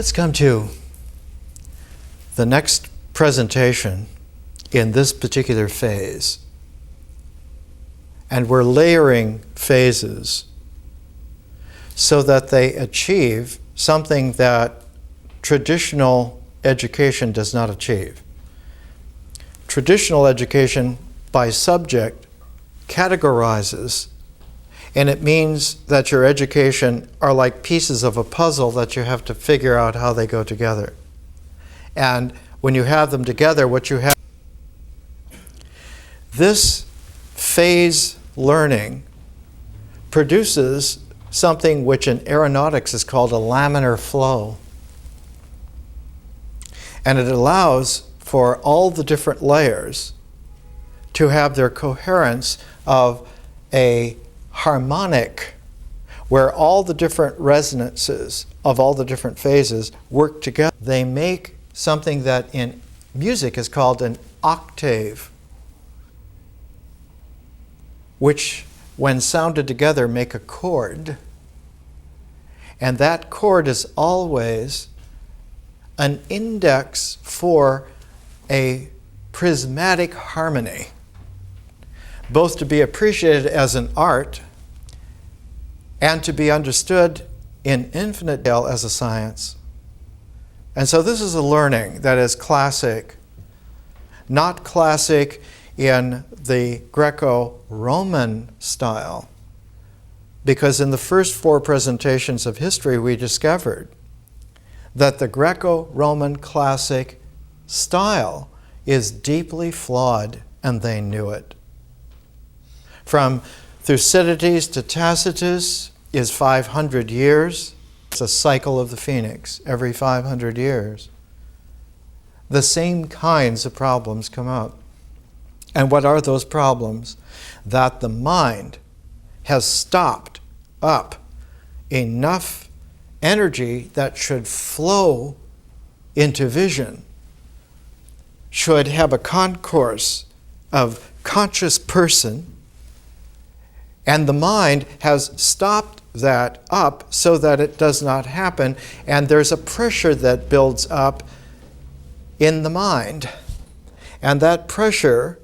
Let's come to the next presentation in this particular phase. And we're layering phases so that they achieve something that traditional education does not achieve. Traditional education, by subject, categorizes, and it means that your education are like pieces of a puzzle that you have to figure out how they go together. And when you have them together, what you have, this phase learning produces something which in aeronautics is called a laminar flow. And it allows for all the different layers to have their coherence of a harmonic, where all the different resonances of all the different phases work together. They make something that in music is called an octave, which when sounded together make a chord. And that chord is always an index for a prismatic harmony, both to be appreciated as an art and to be understood in infinite detail as a science. And so this is a learning that is classic, not classic in the Greco-Roman style, because in the first 4 presentations of history we discovered that the Greco-Roman classic style is deeply flawed, and they knew it. From Thucydides to Tacitus is 500 years. It's a cycle of the phoenix every 500 years. The same kinds of problems come up. And what are those problems? That the mind has stopped up enough energy that should flow into vision, should have a concourse of conscious person, and the mind has stopped that up so that it does not happen, and there's a pressure that builds up in the mind. And that pressure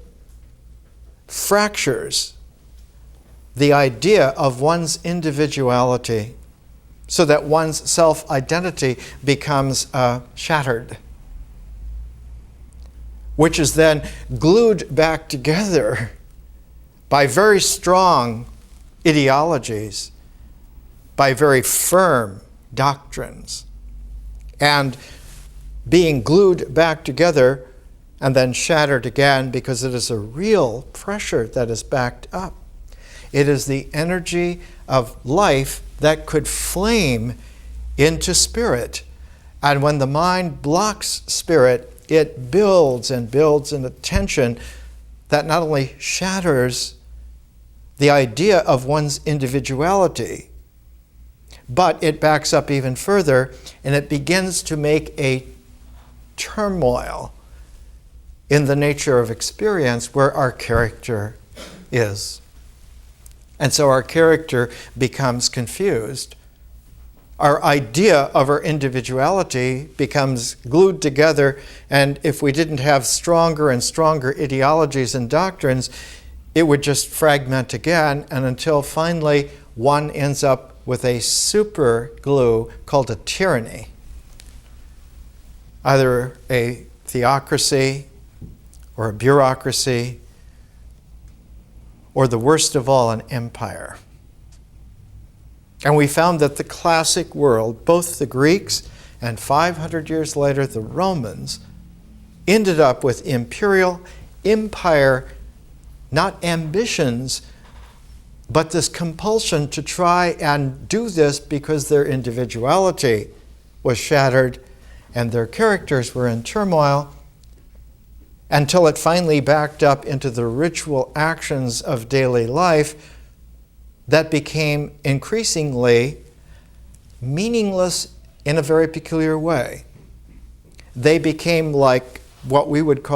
fractures the idea of one's individuality so that one's self-identity becomes shattered, which is then glued back together by very strong ideologies, by very firm doctrines, and being glued back together and then shattered again because it is a real pressure that is backed up. It is the energy of life that could flame into spirit. And when the mind blocks spirit, it builds and builds in a tension that not only shatters the idea of one's individuality, but it backs up even further, and it begins to make a turmoil in the nature of experience where our character is. And so our character becomes confused. Our idea of our individuality becomes glued together, and if we didn't have stronger and stronger ideologies and doctrines, it would just fragment again, and until finally one ends up with a super glue called a tyranny. Either a theocracy or a bureaucracy, or the worst of all, an empire. And we found that the classic world, both the Greeks and 500 years later the Romans, ended up with imperial empire, not ambitions, but this compulsion to try and do this because their individuality was shattered and their characters were in turmoil, until it finally backed up into the ritual actions of daily life that became increasingly meaningless in a very peculiar way. They became like what we would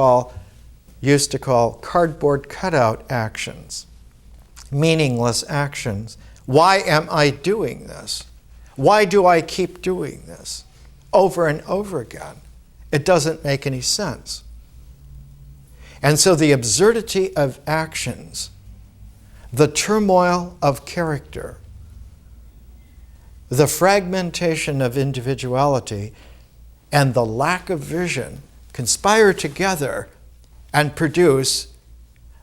used to call cardboard cutout actions, meaningless actions. Why am I doing this? Why do I keep doing this? over and over again. It doesn't make any sense. And so the absurdity of actions, the turmoil of character, the fragmentation of individuality, and the lack of vision conspire together and produce,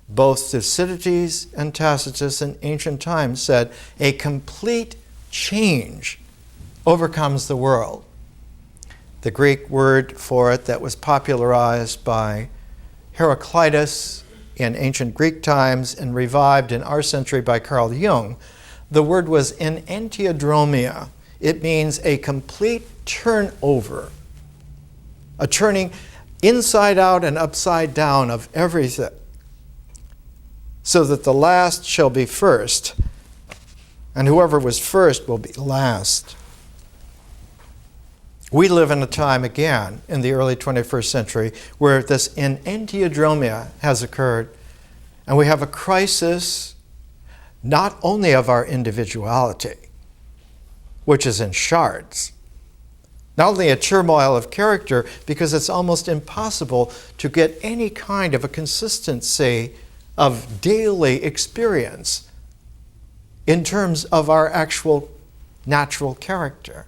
both Thucydides and Tacitus in ancient times said, a complete change overcomes the world. The Greek word for it that was popularized by Heraclitus in ancient Greek times and revived in our century by Carl Jung, the word was enantiodromia. It means a complete turnover, a turning inside out and upside down of everything, so that the last shall be first, and whoever was first will be last. We live in a time, again, in the early 21st century, where this enantiodromia has occurred, and we have a crisis not only of our individuality, which is in shards, not only a turmoil of character, because it's almost impossible to get any kind of a consistency of daily experience in terms of our actual natural character.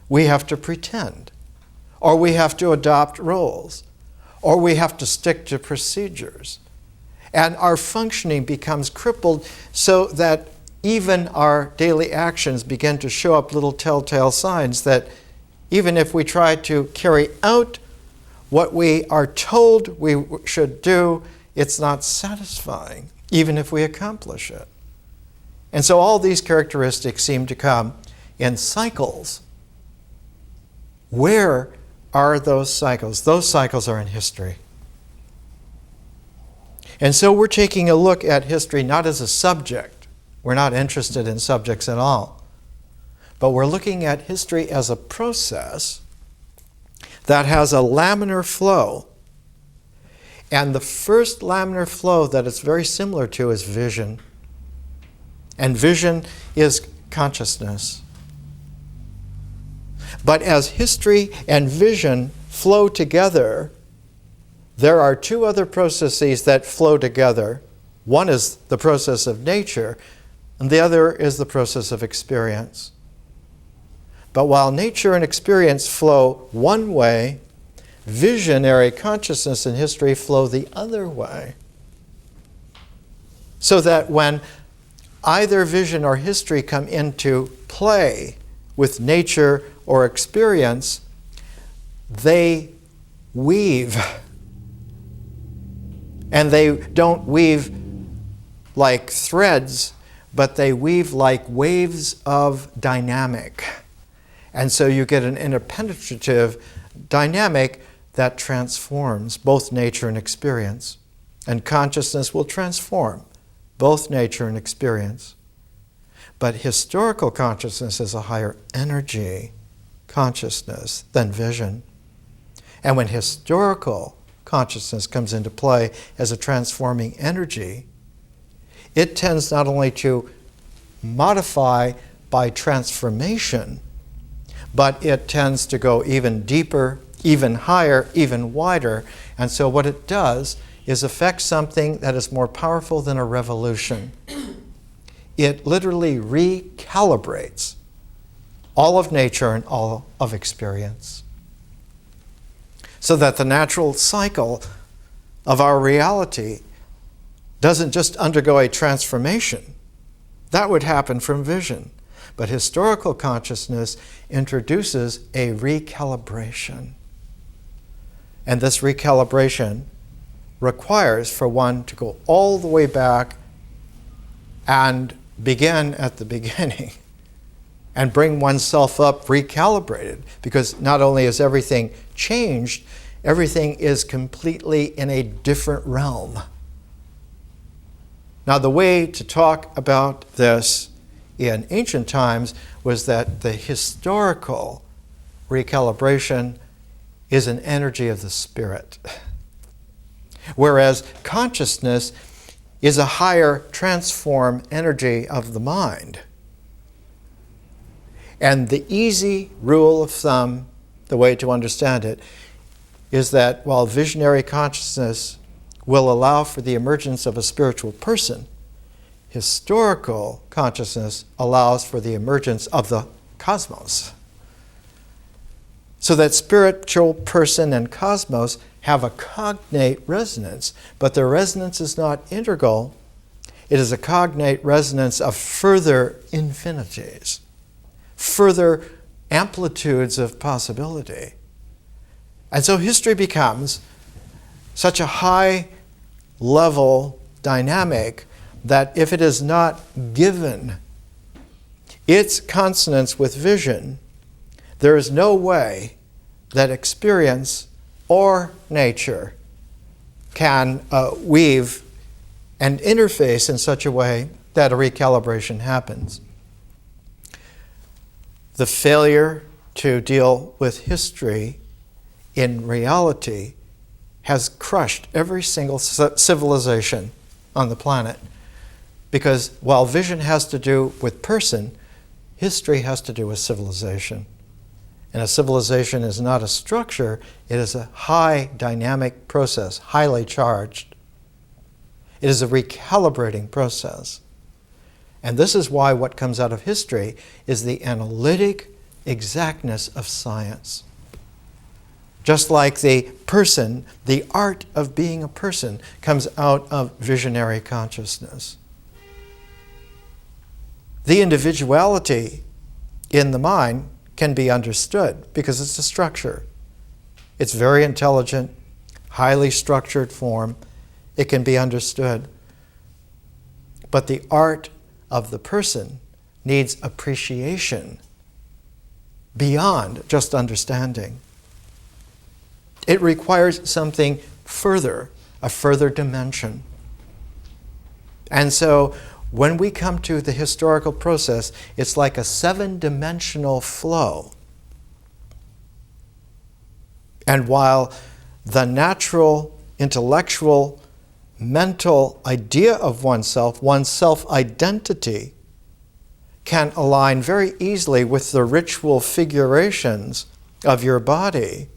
We have to pretend, or we have to adopt roles, or we have to stick to procedures. And our functioning becomes crippled so that even our daily actions begin to show up little telltale signs that even if we try to carry out what we are told we should do, it's not satisfying, even if we accomplish it. And so all these characteristics seem to come in cycles. Where are those cycles? Those cycles are in history. And so we're taking a look at history not as a subject. We're not interested in subjects at all. But we're looking at history as a process that has a laminar flow. And the first laminar flow that it's very similar to is vision. And vision is consciousness. But as history and vision flow together, there are two other processes that flow together. One is the process of nature, and the other is the process of experience. But while nature and experience flow one way, visionary consciousness and history flow the other way. So that when either vision or history come into play with nature or experience, they weave. And they don't weave like threads, but they weave like waves of dynamic. And so you get an interpenetrative dynamic that transforms both nature and experience. And consciousness will transform both nature and experience. But historical consciousness is a higher energy consciousness than vision. And when historical consciousness comes into play as a transforming energy, it tends not only to modify by transformation, but it tends to go even deeper, even higher, even wider. And so what it does is affect something that is more powerful than a revolution. It literally recalibrates all of nature and all of experience, so that the natural cycle of our reality doesn't just undergo a transformation. That would happen from vision. But historical consciousness introduces a recalibration. And this recalibration requires for one to go all the way back and begin at the beginning and bring oneself up recalibrated, because not only is everything changed, everything is completely in a different realm. Now, the way to talk about this in ancient times was that the historical recalibration is an energy of the spirit, whereas consciousness is a higher transform energy of the mind. And the easy rule of thumb the way to understand it, is that while visionary consciousness will allow for the emergence of a spiritual person, historical consciousness allows for the emergence of the cosmos. So that spiritual person and cosmos have a cognate resonance, but their resonance is not integral. It is a cognate resonance of further infinities, further amplitudes of possibility. And so history becomes such a high-level dynamic that if it is not given its consonance with vision, there is no way that experience or nature can weave and interface in such a way that a recalibration happens. The failure to deal with history in reality has crushed every single civilization on the planet, because while vision has to do with person, history has to do with civilization. And a civilization is not a structure, it is a high dynamic process, highly charged. It is a recalibrating process. And this is why what comes out of history is the analytic exactness of science. Just like the person, the art of being a person comes out of visionary consciousness. The individuality in the mind can be understood because it's a structure. It's very intelligent, highly structured form. It can be understood. But the art of the person needs appreciation beyond just understanding. It requires something further, a further dimension. And so when we come to the historical process, it's like a 7-dimensional flow. And while the natural, intellectual, mental idea of oneself, one's self-identity, can align very easily with the ritual figurations of your body,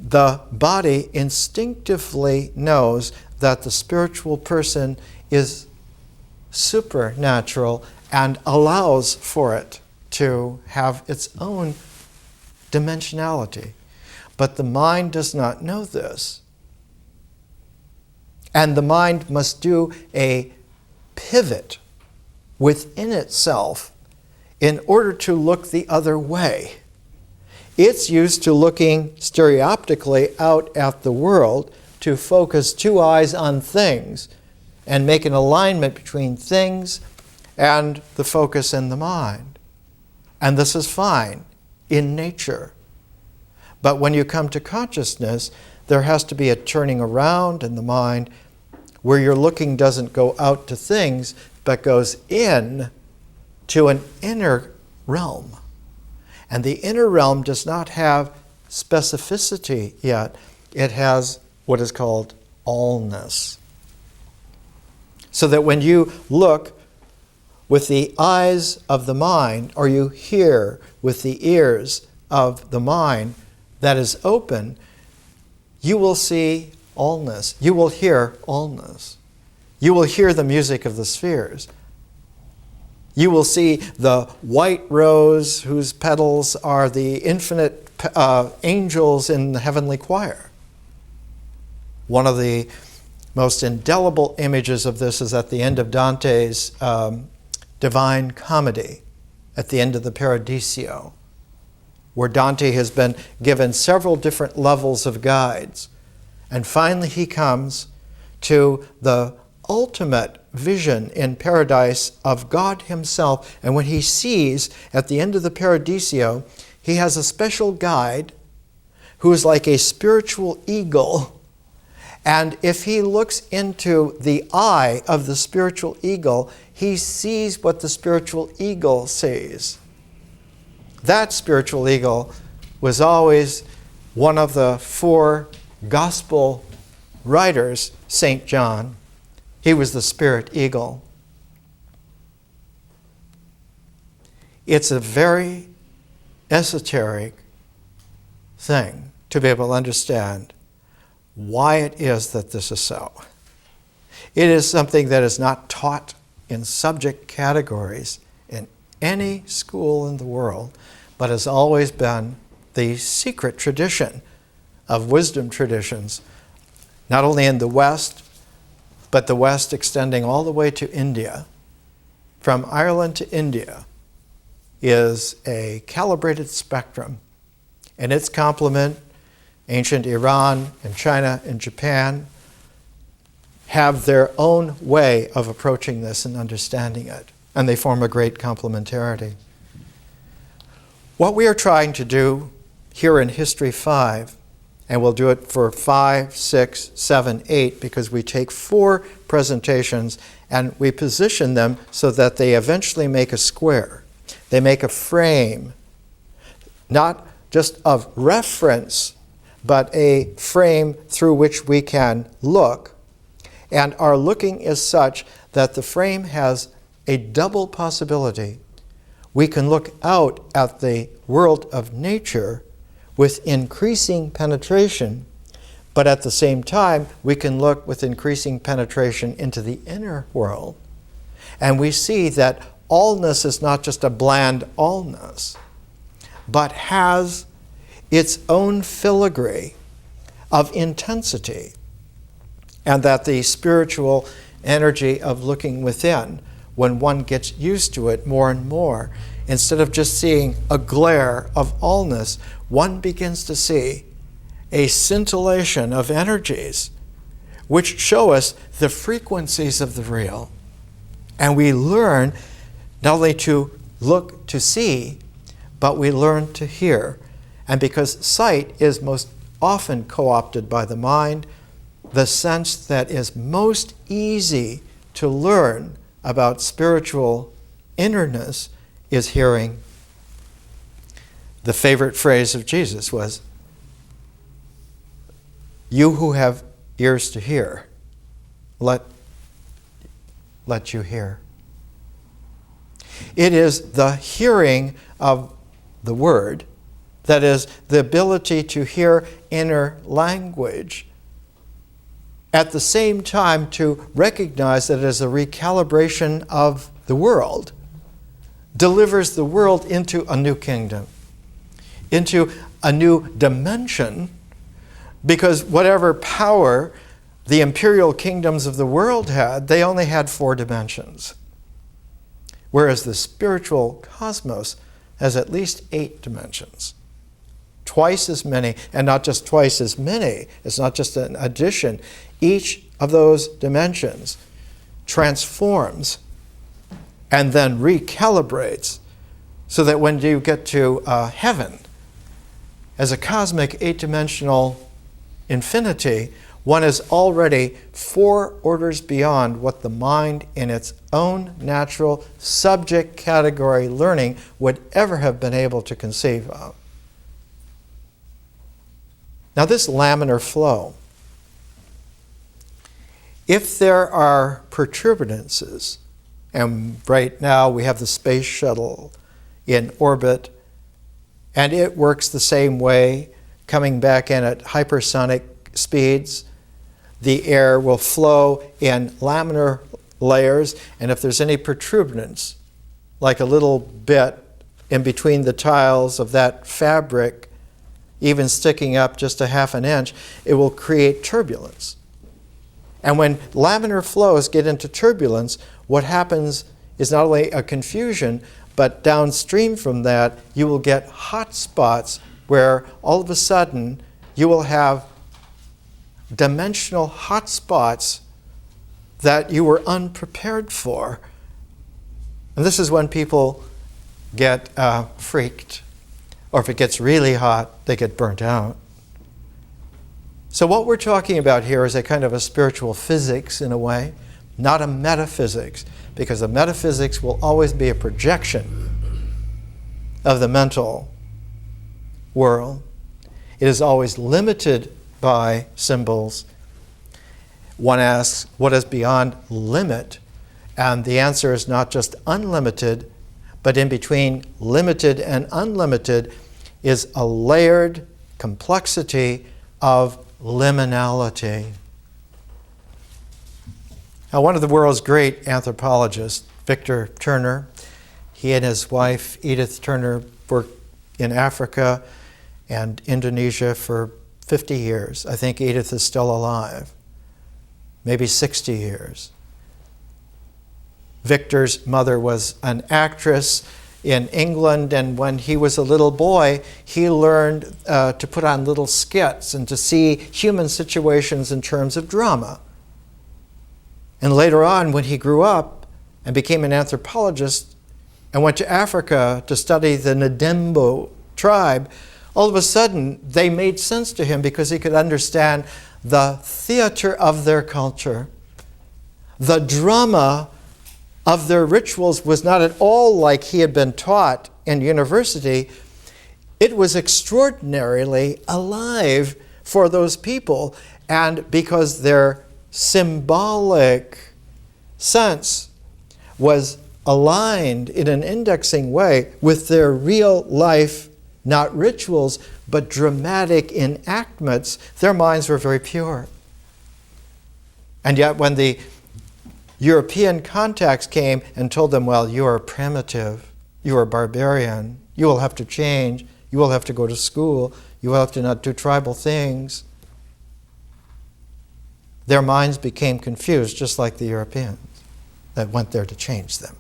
the body instinctively knows that the spiritual person is supernatural and allows for it to have its own dimensionality. But the mind does not know this. And the mind must do a pivot within itself in order to look the other way. It's used to looking stereoptically out at the world to focus 2 eyes on things and make an alignment between things and the focus in the mind. And this is fine in nature. But when you come to consciousness, there has to be a turning around in the mind where your looking doesn't go out to things, but goes in to an inner realm. And the inner realm does not have specificity yet. It has what is called allness. So that when you look with the eyes of the mind, or you hear with the ears of the mind that is open, you will see allness. You will hear allness. You will hear the music of the spheres. You will see the white rose whose petals are the infinite angels in the heavenly choir. One of the most indelible images of this is at the end of Dante's Divine Comedy, at the end of the Paradiso, where Dante has been given several different levels of guides. And finally he comes to the ultimate vision in paradise of God himself. And when he sees at the end of the Paradiso, he has a special guide who is like a spiritual eagle. And if he looks into the eye of the spiritual eagle, he sees what the spiritual eagle sees. That spiritual eagle was always one of the 4 gospel writers, St. John. He was the spirit eagle. It's a very esoteric thing to be able to understand why it is that this is so. It is something that is not taught in subject categories in any school in the world, but has always been the secret tradition of wisdom traditions, not only in the West, but the West extending all the way to India. From Ireland to India is a calibrated spectrum, and its complement, ancient Iran and China and Japan, have their own way of approaching this and understanding it, and they form a great complementarity. What we are trying to do here in History 5, and we'll do it for 5, 6, 7, 8, because we take 4 presentations and we position them so that they eventually make a square. They make a frame, not just of reference, but a frame through which we can look. And our looking is such that the frame has a double possibility. We can look out at the world of nature with increasing penetration, but at the same time, we can look with increasing penetration into the inner world. And we see that allness is not just a bland allness, but has its own filigree of intensity, and that the spiritual energy of looking within, when one gets used to it more and more, instead of just seeing a glare of allness, one begins to see a scintillation of energies which show us the frequencies of the real. And we learn not only to look to see, but we learn to hear. And because sight is most often co-opted by the mind, the sense that is most easy to learn about spiritual innerness is hearing. The favorite phrase of Jesus was, "You who have ears to hear, let you hear." It is the hearing of the word, that is, the ability to hear inner language, at the same time to recognize that it is a recalibration of the world, delivers the world into a new kingdom, into a new dimension, because whatever power the imperial kingdoms of the world had, they only had 4 dimensions. Whereas the spiritual cosmos has at least 8 dimensions. Twice as many, and not just twice as many, it's not just an addition. Each of those dimensions transforms and then recalibrates, so that when you get to heaven, as a cosmic 8-dimensional infinity, one is already 4 orders beyond what the mind in its own natural subject category learning would ever have been able to conceive of. Now this laminar flow, if there are protuberances, and right now we have the space shuttle in orbit, and it works the same way, coming back in at hypersonic speeds, the air will flow in laminar layers, and if there's any protuberance, like a little bit in between the tiles of that fabric, even sticking up just a half an inch, it will create turbulence. And when laminar flows get into turbulence, what happens is not only a confusion, but downstream from that, you will get hot spots where all of a sudden you will have dimensional hot spots that you were unprepared for. And this is when people get freaked, or if it gets really hot, they get burnt out. So what we're talking about here is a kind of a spiritual physics in a way, not a metaphysics, because the metaphysics will always be a projection of the mental world. It is always limited by symbols. One asks, what is beyond limit? And the answer is not just unlimited, But in between limited and unlimited is a layered complexity of liminality. Now, one of the world's great anthropologists, Victor Turner, he and his wife, Edith Turner, worked in Africa and Indonesia for 50 years. I think Edith is still alive, maybe 60 years. Victor's mother was an actress in England, and when he was a little boy, he learned to put on little skits and to see human situations in terms of drama. And later on, when he grew up and became an anthropologist and went to Africa to study the Ndembo tribe, all of a sudden they made sense to him because he could understand the theater of their culture. The drama of their rituals was not at all like he had been taught in university. It was extraordinarily alive for those people, and because their symbolic sense was aligned in an indexing way with their real life, not rituals, but dramatic enactments, their minds were very pure. And yet when the European contacts came and told them, well, you are primitive, you are barbarian, you will have to change, you will have to go to school, you will have to not do tribal things, their minds became confused, just like the Europeans that went there to change them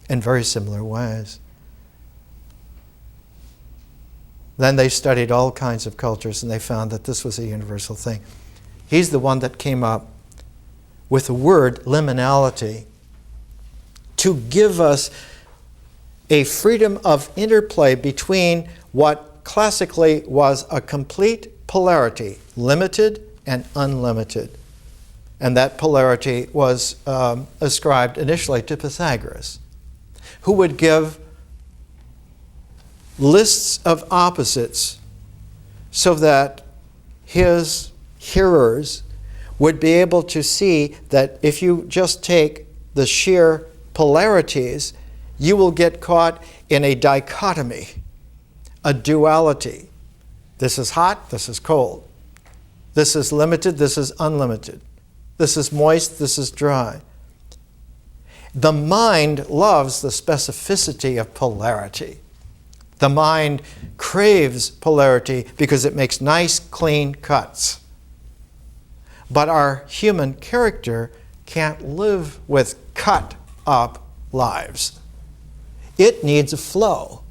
in very similar ways. Then they studied all kinds of cultures and they found that this was a universal thing. He's the one that came up with the word liminality to give us a freedom of interplay between what classically was a complete polarity, limited and unlimited. And that polarity was ascribed initially to Pythagoras, who would give lists of opposites so that his hearers would be able to see that if you just take the sheer polarities, you will get caught in a dichotomy, a duality. This is hot, this is cold. This is limited, this is unlimited. This is moist, this is dry. The mind loves the specificity of polarity. The mind craves polarity because it makes nice, clean cuts. But our human character can't live with cut-up lives. It needs a flow.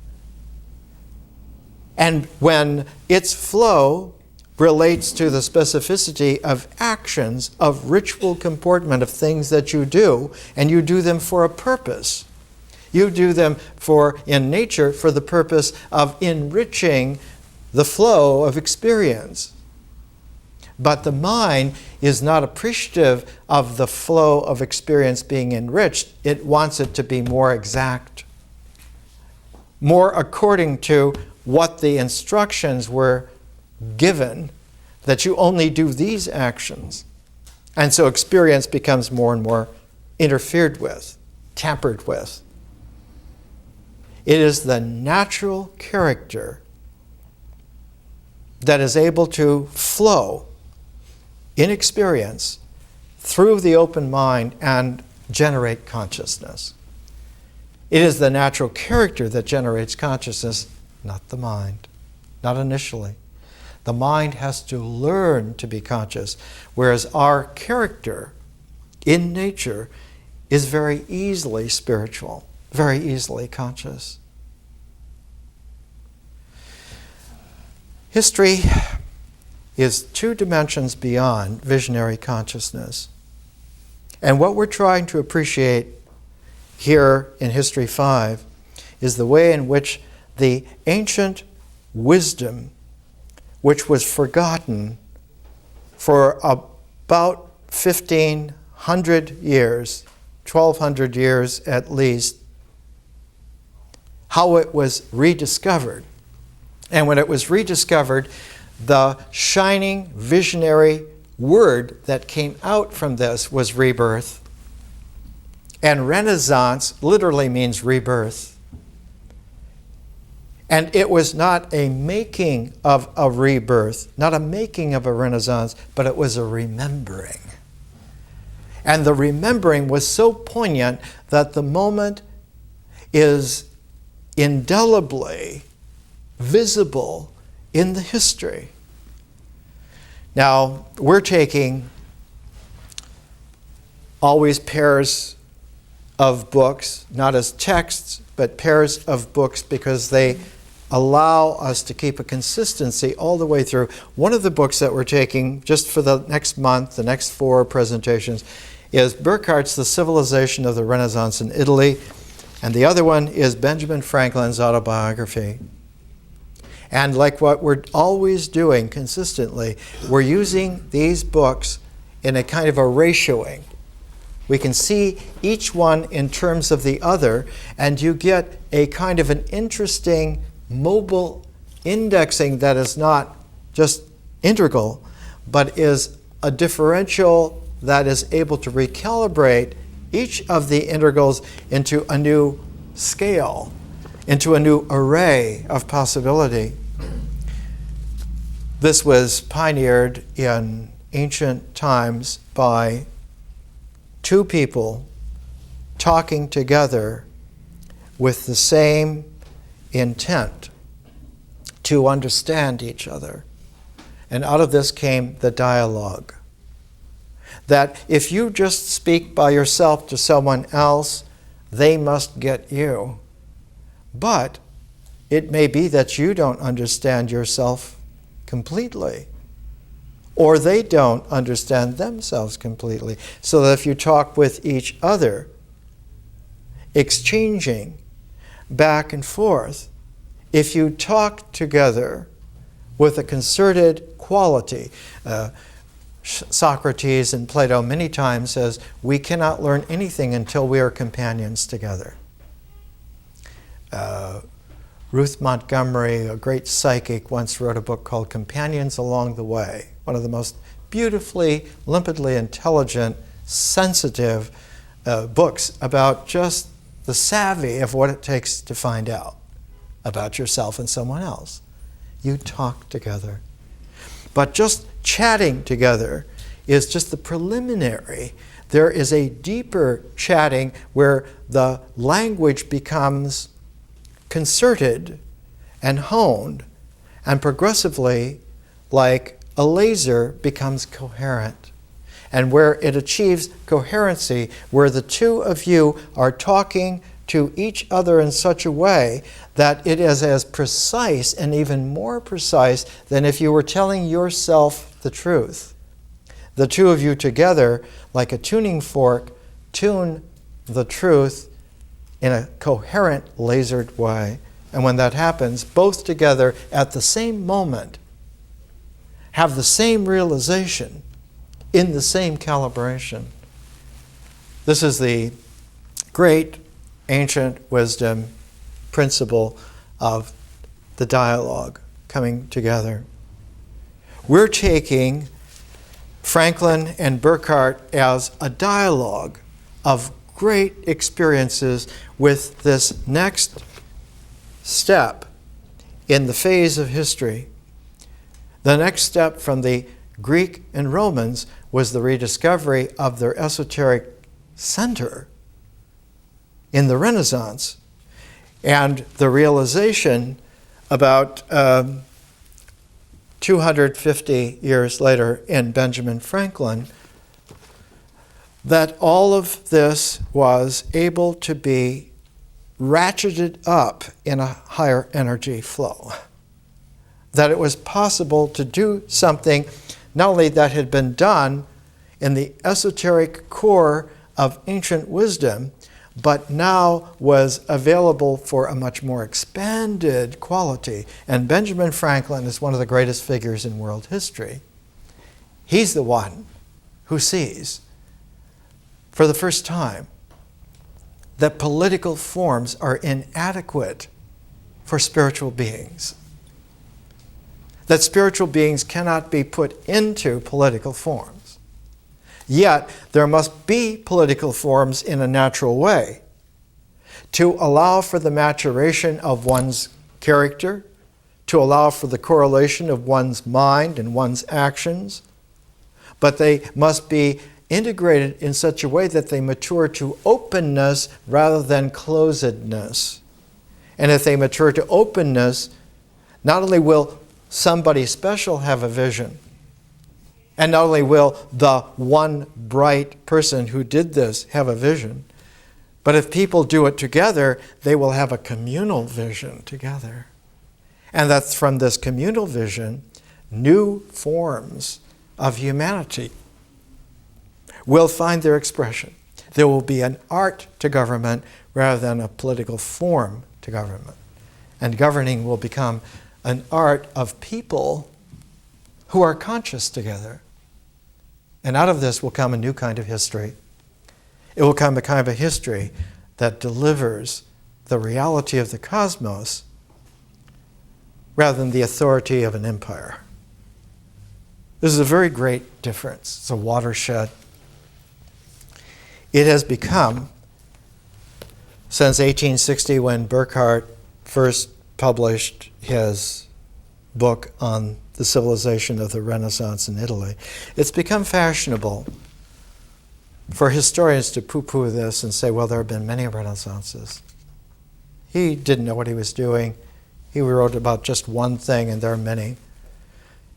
And when its flow relates to the specificity of actions, of ritual comportment, of things that you do, and you do them for a purpose. You do them in nature, for the purpose of enriching the flow of experience. But the mind is not appreciative of the flow of experience being enriched. It wants it to be more exact, more according to what the instructions were given, that you only do these actions. And so experience becomes more and more interfered with, tampered with. It is the natural character that is able to flow in experience through the open mind and generate consciousness. It is the natural character that generates consciousness, not the mind, not initially. The mind has to learn to be conscious, whereas our character in nature is very easily spiritual, very easily conscious. History is 2 dimensions beyond visionary consciousness. And what we're trying to appreciate here in History 5 is the way in which the ancient wisdom, which was forgotten for about 1,500 years, 1,200 years at least, how it was rediscovered. And when it was rediscovered, the shining visionary word that came out from this was rebirth. And Renaissance literally means rebirth. And it was not a making of a rebirth, not a making of a Renaissance, but it was a remembering. And the remembering was so poignant that the moment is indelibly visible in the history. Now, we're taking always pairs of books, not as texts, but pairs of books, because they allow us to keep a consistency all the way through. One of the books that we're taking just for the next month, the next 4 presentations, is Burckhardt's The Civilization of the Renaissance in Italy, and the other one is Benjamin Franklin's autobiography. And like what we're always doing consistently, we're using these books in a kind of a ratioing. We can see each one in terms of the other, and you get a kind of an interesting mobile indexing that is not just integral, but is a differential that is able to recalibrate each of the integrals into a new scale, into a new array of possibility. This was pioneered in ancient times by 2 people talking together with the same intent to understand each other. And out of this came the dialogue. That if you just speak by yourself to someone else, they must get you. But it may be that you don't understand yourself completely, or they don't understand themselves completely. So that if you talk with each other, exchanging back and forth, if you talk together with a concerted quality, Socrates and Plato many times says, we cannot learn anything until we are companions together. Ruth Montgomery, a great psychic, once wrote a book called Companions Along the Way, one of the most beautifully, limpidly intelligent, sensitive books about just the savvy of what it takes to find out about yourself and someone else. You talk together. But just chatting together is just the preliminary. There is a deeper chatting where the language becomes concerted and honed, and progressively, like a laser, becomes coherent. And where it achieves coherency, where the 2 of you are talking to each other in such a way that it is as precise and even more precise than if you were telling yourself the truth. The 2 of you together, like a tuning fork, tune the truth in a coherent, lasered way. And when that happens, both together at the same moment have the same realization in the same calibration. This is the great ancient wisdom principle of the dialogue coming together. We're taking Franklin and Burckhardt as a dialogue of great experiences with this next step in the phase of history. The next step from the Greek and Romans was the rediscovery of their esoteric center in the Renaissance, and the realization about 250 years later in Benjamin Franklin that all of this was able to be ratcheted up in a higher energy flow. That it was possible to do something not only that had been done in the esoteric core of ancient wisdom, but now was available for a much more expanded quality. And Benjamin Franklin is one of the greatest figures in world history. He's the one who sees, for the first time, that political forms are inadequate for spiritual beings. That spiritual beings cannot be put into political forms. Yet, there must be political forms in a natural way to allow for the maturation of one's character, to allow for the correlation of one's mind and one's actions, but they must be integrated in such a way that they mature to openness rather than closedness. And if they mature to openness, not only will somebody special have a vision, and not only will the one bright person who did this have a vision, but if people do it together, they will have a communal vision together. And that's from this communal vision, new forms of humanity will find their expression. There will be an art to government rather than a political form to government. And governing will become an art of people who are conscious together. And out of this will come a new kind of history. It will come a kind of a history that delivers the reality of the cosmos rather than the authority of an empire. This is a very great difference. It's a watershed. It has become, since 1860 when Burckhardt first published his book on the civilization of the Renaissance in Italy, it's become fashionable for historians to poo-poo this and say, well, there have been many Renaissances. He didn't know what he was doing. He wrote about just one thing, and there are many.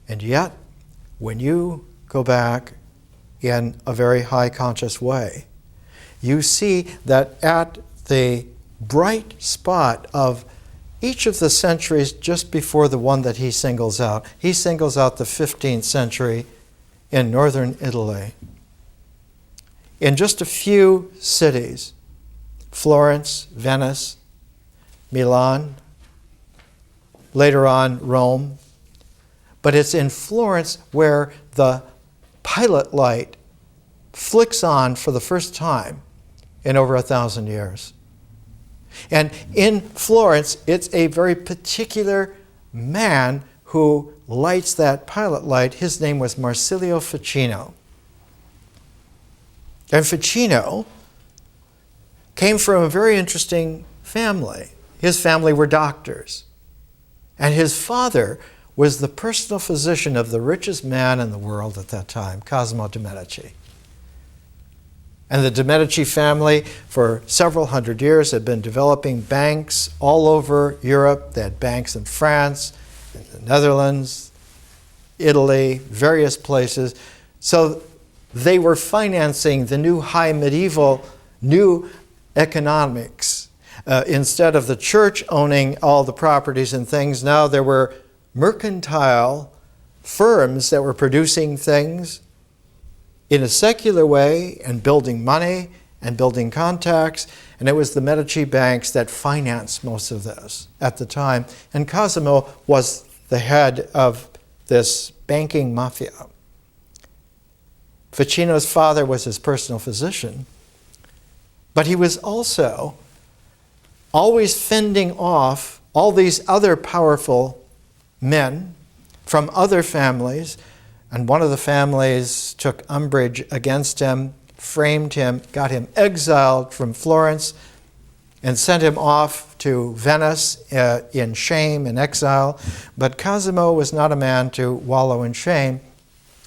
And yet, when you go back in a very high conscious way, you see that at the bright spot of each of the centuries just before the one that he singles out the 15th century in northern Italy. In just a few cities, Florence, Venice, Milan, later on Rome, but it's in Florence where the pilot light flicks on for the first time in over 1,000 years. And in Florence, it's a very particular man who lights that pilot light. His name was Marsilio Ficino. And Ficino came from a very interesting family. His family were doctors. And his father was the personal physician of the richest man in the world at that time, Cosimo de' Medici. And the de' Medici family, for several hundred years, had been developing banks all over Europe. They had banks in France, in the Netherlands, Italy, various places. So they were financing the new high medieval, new economics. Instead of the church owning all the properties and things, now there were mercantile firms that were producing things in a secular way and building money and building contacts. And it was the Medici banks that financed most of this at the time. And Cosimo was the head of this banking mafia. Ficino's father was his personal physician, but he was also always fending off all these other powerful men from other families. And one of the families took umbrage against him, framed him, got him exiled from Florence, and sent him off to Venice in shame and exile. But Cosimo was not a man to wallow in shame.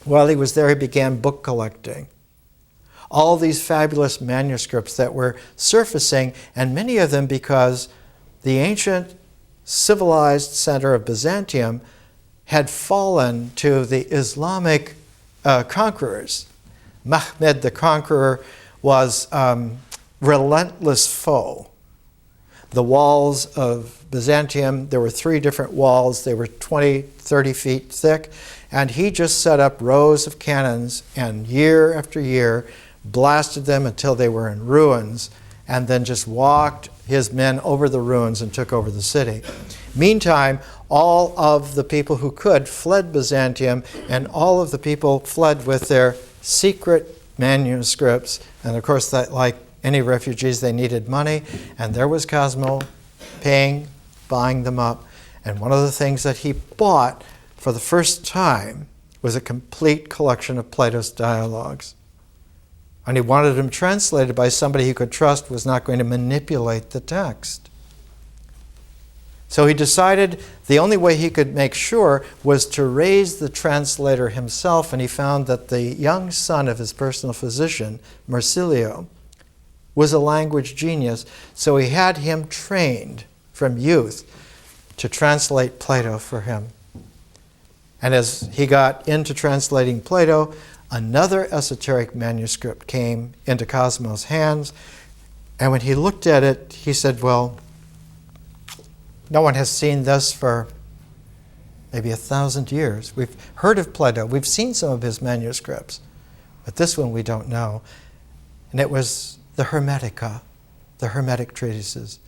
While he was there, he began book collecting. All these fabulous manuscripts that were surfacing, and many of them because the ancient civilized center of Byzantium had fallen to the Islamic conquerors. Mehmed the Conqueror was relentless foe. The walls of Byzantium, there were 3 different walls. They were 20, 30 feet thick. And he just set up rows of cannons and year after year blasted them until they were in ruins, and then just walked his men over the ruins and took over the city. Meantime, all of the people who could fled Byzantium, and all of the people fled with their secret manuscripts. And of course, that, like any refugees, they needed money. And there was Cosimo buying them up. And one of the things that he bought for the first time was a complete collection of Plato's dialogues. And he wanted them translated by somebody he could trust was not going to manipulate the text. So he decided the only way he could make sure was to raise the translator himself, and he found that the young son of his personal physician, Marsilio, was a language genius, so he had him trained from youth to translate Plato for him. And as he got into translating Plato, another esoteric manuscript came into Cosimo's hands, and when he looked at it, he said, well, no one has seen this for maybe 1,000 years. We've heard of Plato. We've seen some of his manuscripts, but this one we don't know. And it was the Hermetica, the Hermetic treatises.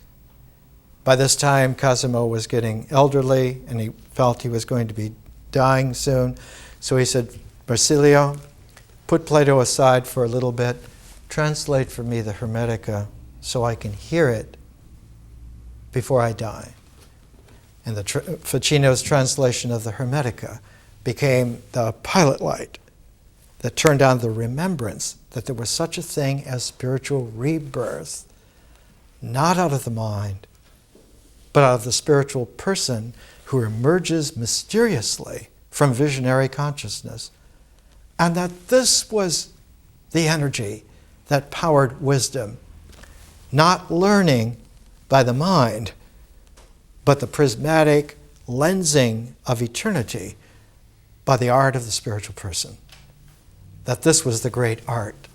By this time, Cosimo was getting elderly, and he felt he was going to be dying soon. So he said, Marsilio, put Plato aside for a little bit. Translate for me the Hermetica so I can hear it before I die. And Ficino's translation of the Hermetica became the pilot light that turned on the remembrance that there was such a thing as spiritual rebirth, not out of the mind, but out of the spiritual person who emerges mysteriously from visionary consciousness. And that this was the energy that powered wisdom, not learning by the mind, but the prismatic lensing of eternity by the art of the spiritual person. That this was the great art.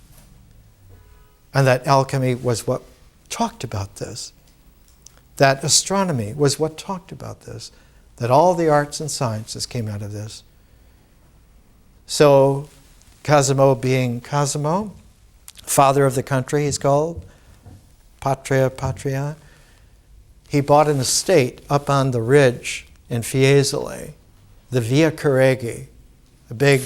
And that alchemy was what talked about this. That astronomy was what talked about this. That all the arts and sciences came out of this. So Cosimo being Cosimo, father of the country he's called, patria, he bought an estate up on the ridge in Fiesole, the Via Carreghi, a big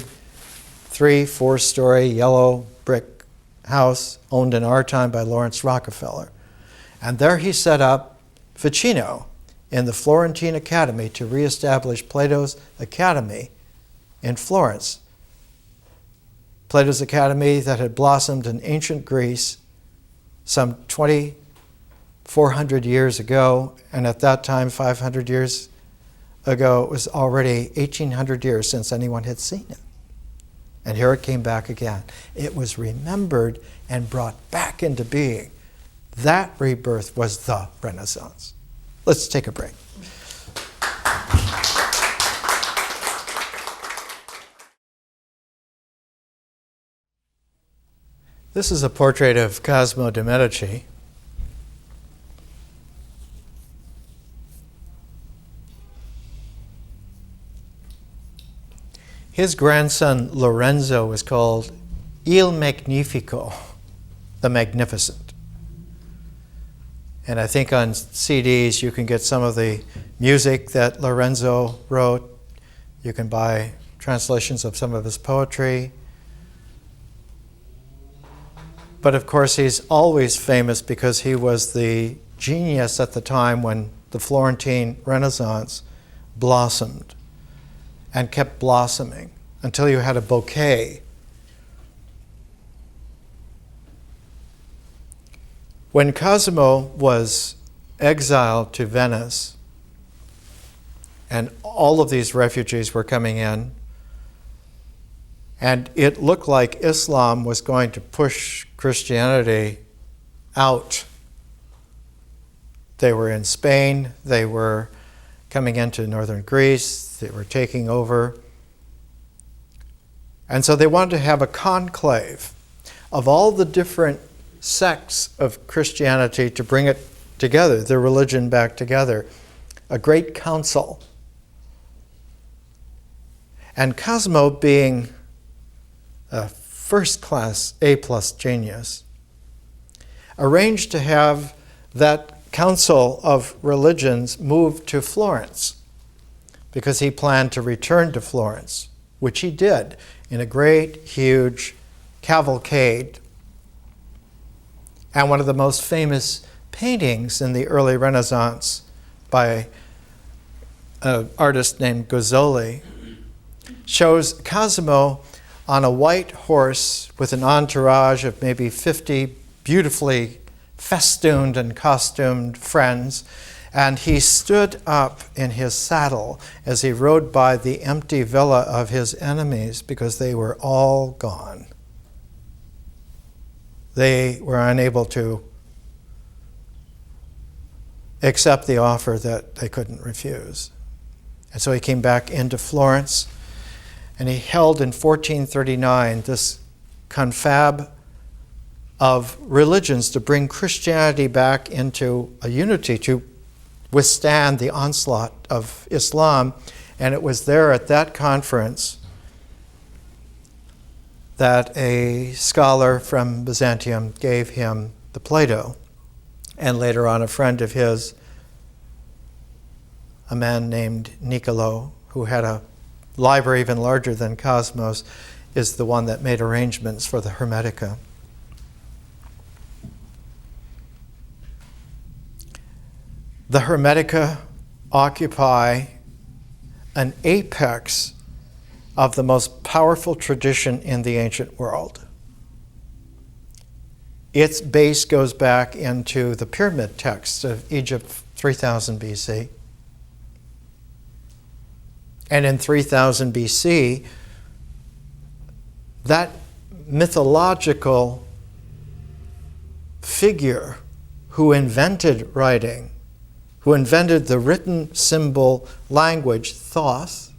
3-4-story yellow brick house owned in our time by Lawrence Rockefeller. And there he set up Ficino in the Florentine Academy to reestablish Plato's Academy in Florence. Plato's Academy that had blossomed in ancient Greece some 2,400 years ago, and at that time, 500 years ago, it was already 1,800 years since anyone had seen it. And here it came back again. It was remembered and brought back into being. That rebirth was the Renaissance. Let's take a break. This is a portrait of Cosimo de' Medici. His grandson Lorenzo was called Il Magnifico, the Magnificent. And I think on CDs you can get some of the music that Lorenzo wrote. You can buy translations of some of his poetry. But of course he's always famous because he was the genius at the time when the Florentine Renaissance blossomed and kept blossoming until you had a bouquet. When Cosimo was exiled to Venice, and all of these refugees were coming in, and it looked like Islam was going to push Christianity out. They were in Spain, they were coming into northern Greece, they were taking over. And so they wanted to have a conclave of all the different sects of Christianity to bring it together, their religion back together. A great council. And Cosimo, being a first-class A-plus genius, arranged to have that council of religions moved to Florence because he planned to return to Florence, which he did in a great, huge cavalcade. And one of the most famous paintings in the early Renaissance by an artist named Gozzoli shows Cosimo on a white horse with an entourage of maybe 50 beautifully festooned and costumed friends, And he stood up in his saddle as he rode by the empty villa of his enemies because they were all gone. They were unable to accept the offer that they couldn't refuse. And so he came back into Florence, and he held in 1439 this confab of religions to bring Christianity back into a unity, to withstand the onslaught of Islam. And it was there at that conference that a scholar from Byzantium gave him the Plato. And later on, a friend of his, a man named Niccolo, who had a library even larger than Cosmos, is the one that made arrangements for the Hermetica. The Hermetica occupy an apex of the most powerful tradition in the ancient world. Its base goes back into the pyramid texts of Egypt, 3000 BC. And in 3000 BC, that mythological figure who invented writing, who invented the written symbol language, Thoth,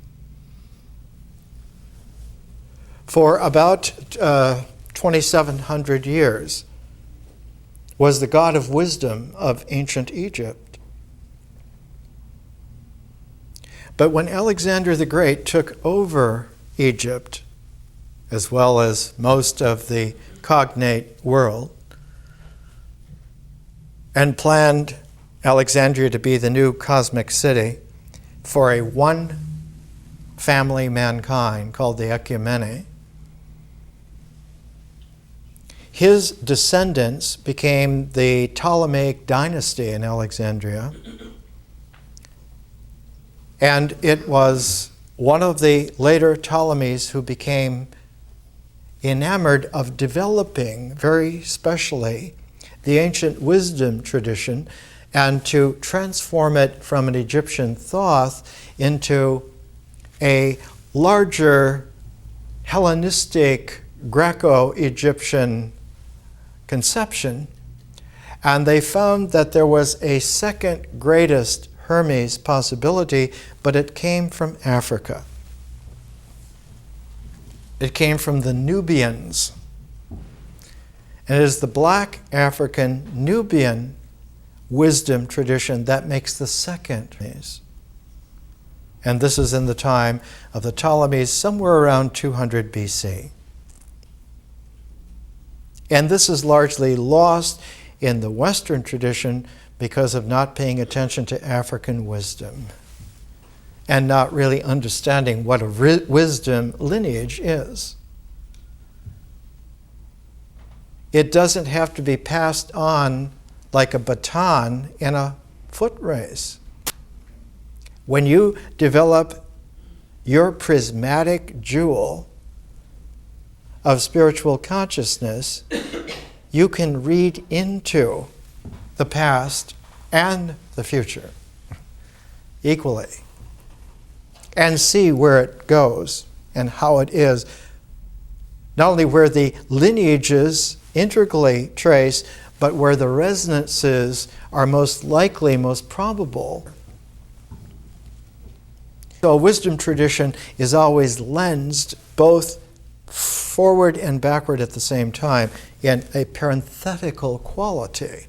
for about 2,700 years, was the god of wisdom of ancient Egypt. But when Alexander the Great took over Egypt, as well as most of the cognate world, and planned Alexandria to be the new cosmic city for a one family mankind called the Ecumene, his descendants became the Ptolemaic dynasty in Alexandria. And it was one of the later Ptolemies who became enamored of developing very specially the ancient wisdom tradition and to transform it from an Egyptian Thoth into a larger Hellenistic Greco-Egyptian conception. And they found that there was a second greatest Hermes possibility, but it came from Africa. It came from the Nubians. And it is the black African Nubian wisdom tradition that makes the second Hermes. And this is in the time of the Ptolemies, somewhere around 200 BC. And this is largely lost in the Western tradition because of not paying attention to African wisdom and not really understanding what a wisdom lineage is. It doesn't have to be passed on like a baton in a foot race. When you develop your prismatic jewel of spiritual consciousness, you can read into the past and the future equally and see where it goes and how it is. Not only where the lineages integrally trace, but where the resonances are most likely, most probable. So a wisdom tradition is always lensed both forward and backward at the same time in a parenthetical quality.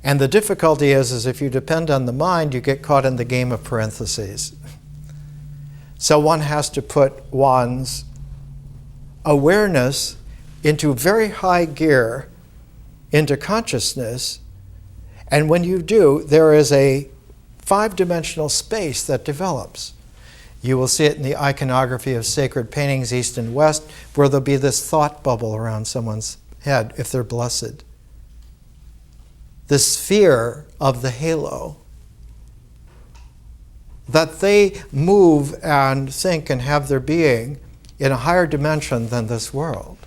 And the difficulty is if you depend on the mind, you get caught in the game of parentheses. So one has to put one's awareness into very high gear, into consciousness, and when you do, there is a 5-dimensional space that develops. You will see it in the iconography of sacred paintings, East and West, where there'll be this thought bubble around someone's head, if they're blessed. The sphere of the halo. That they move and think and have their being in a higher dimension than this world.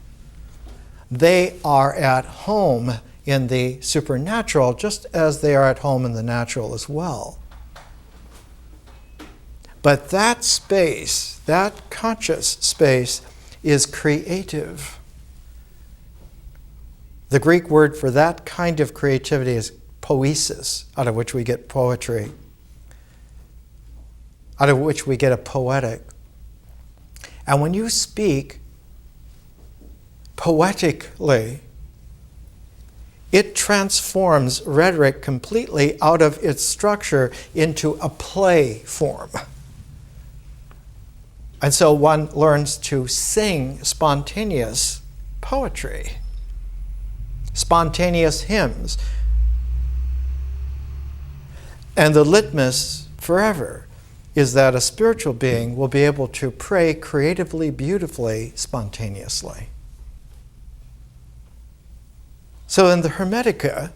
They are at home in the supernatural, just as they are at home in the natural as well. But that space, that conscious space, is creative. The Greek word for that kind of creativity is poiesis, out of which we get poetry, out of which we get a poetic. And when you speak poetically, it transforms rhetoric completely out of its structure into a play form. And so one learns to sing spontaneous poetry, spontaneous hymns. And the litmus forever is that a spiritual being will be able to pray creatively, beautifully, spontaneously. So in the Hermetica,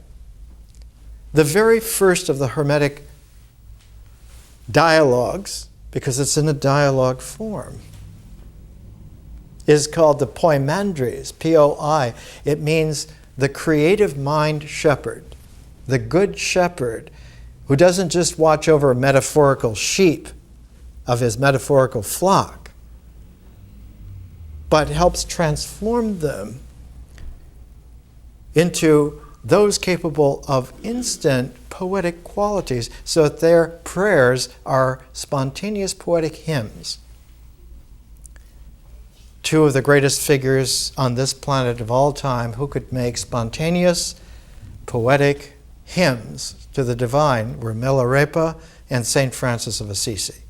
the very first of the Hermetic dialogues, because it's in a dialogue form, is called the Poimandres, P-O-I. It means the creative mind shepherd, the good shepherd, who doesn't just watch over metaphorical sheep of his metaphorical flock, but helps transform them into those capable of instant poetic qualities, so that their prayers are spontaneous poetic hymns. Two of the greatest figures on this planet of all time who could make spontaneous poetic hymns to the divine were Milarepa and St. Francis of Assisi.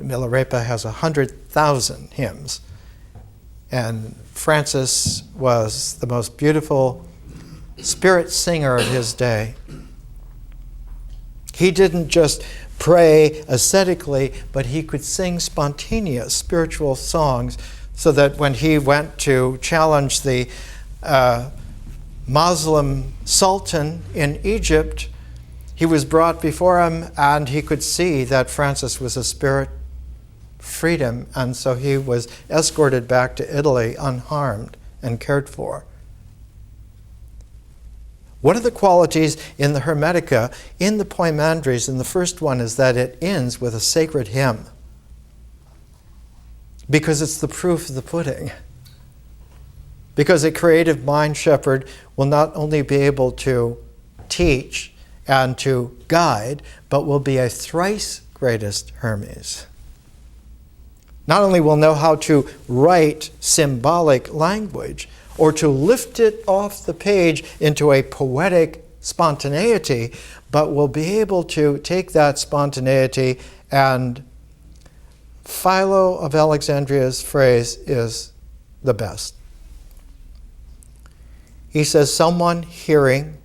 Milarepa has 100,000 hymns, and Francis was the most beautiful spirit singer of his day. He didn't just pray ascetically, but he could sing spontaneous spiritual songs, so that when he went to challenge the Muslim sultan in Egypt, he was brought before him and he could see that Francis was a spirit freedom, and so he was escorted back to Italy unharmed and cared for. One of the qualities in the Hermetica, in the Poimandres, and the first one is that it ends with a sacred hymn, because it's the proof of the pudding. Because a creative mind shepherd will not only be able to teach and to guide, but will be a thrice greatest Hermes. Not only will know how to write symbolic language, or to lift it off the page into a poetic spontaneity, but will be able to take that spontaneity, and Philo of Alexandria's phrase is the best. He says, someone hearing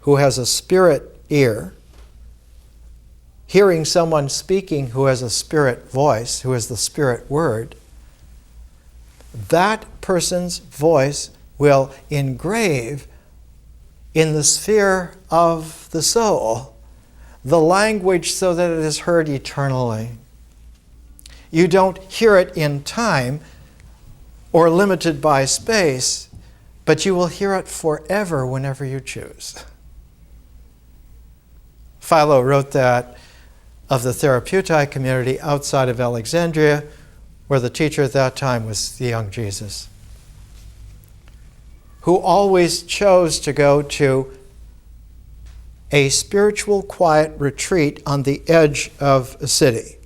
who has a spirit ear, hearing someone speaking who has a spirit voice, who has the spirit word, that person's voice will engrave in the sphere of the soul the language so that it is heard eternally. You don't hear it in time or limited by space, but you will hear it forever whenever you choose. Philo wrote that of the Therapeutai community outside of Alexandria, where the teacher at that time was the young Jesus, who always chose to go to a spiritual quiet retreat on the edge of a city,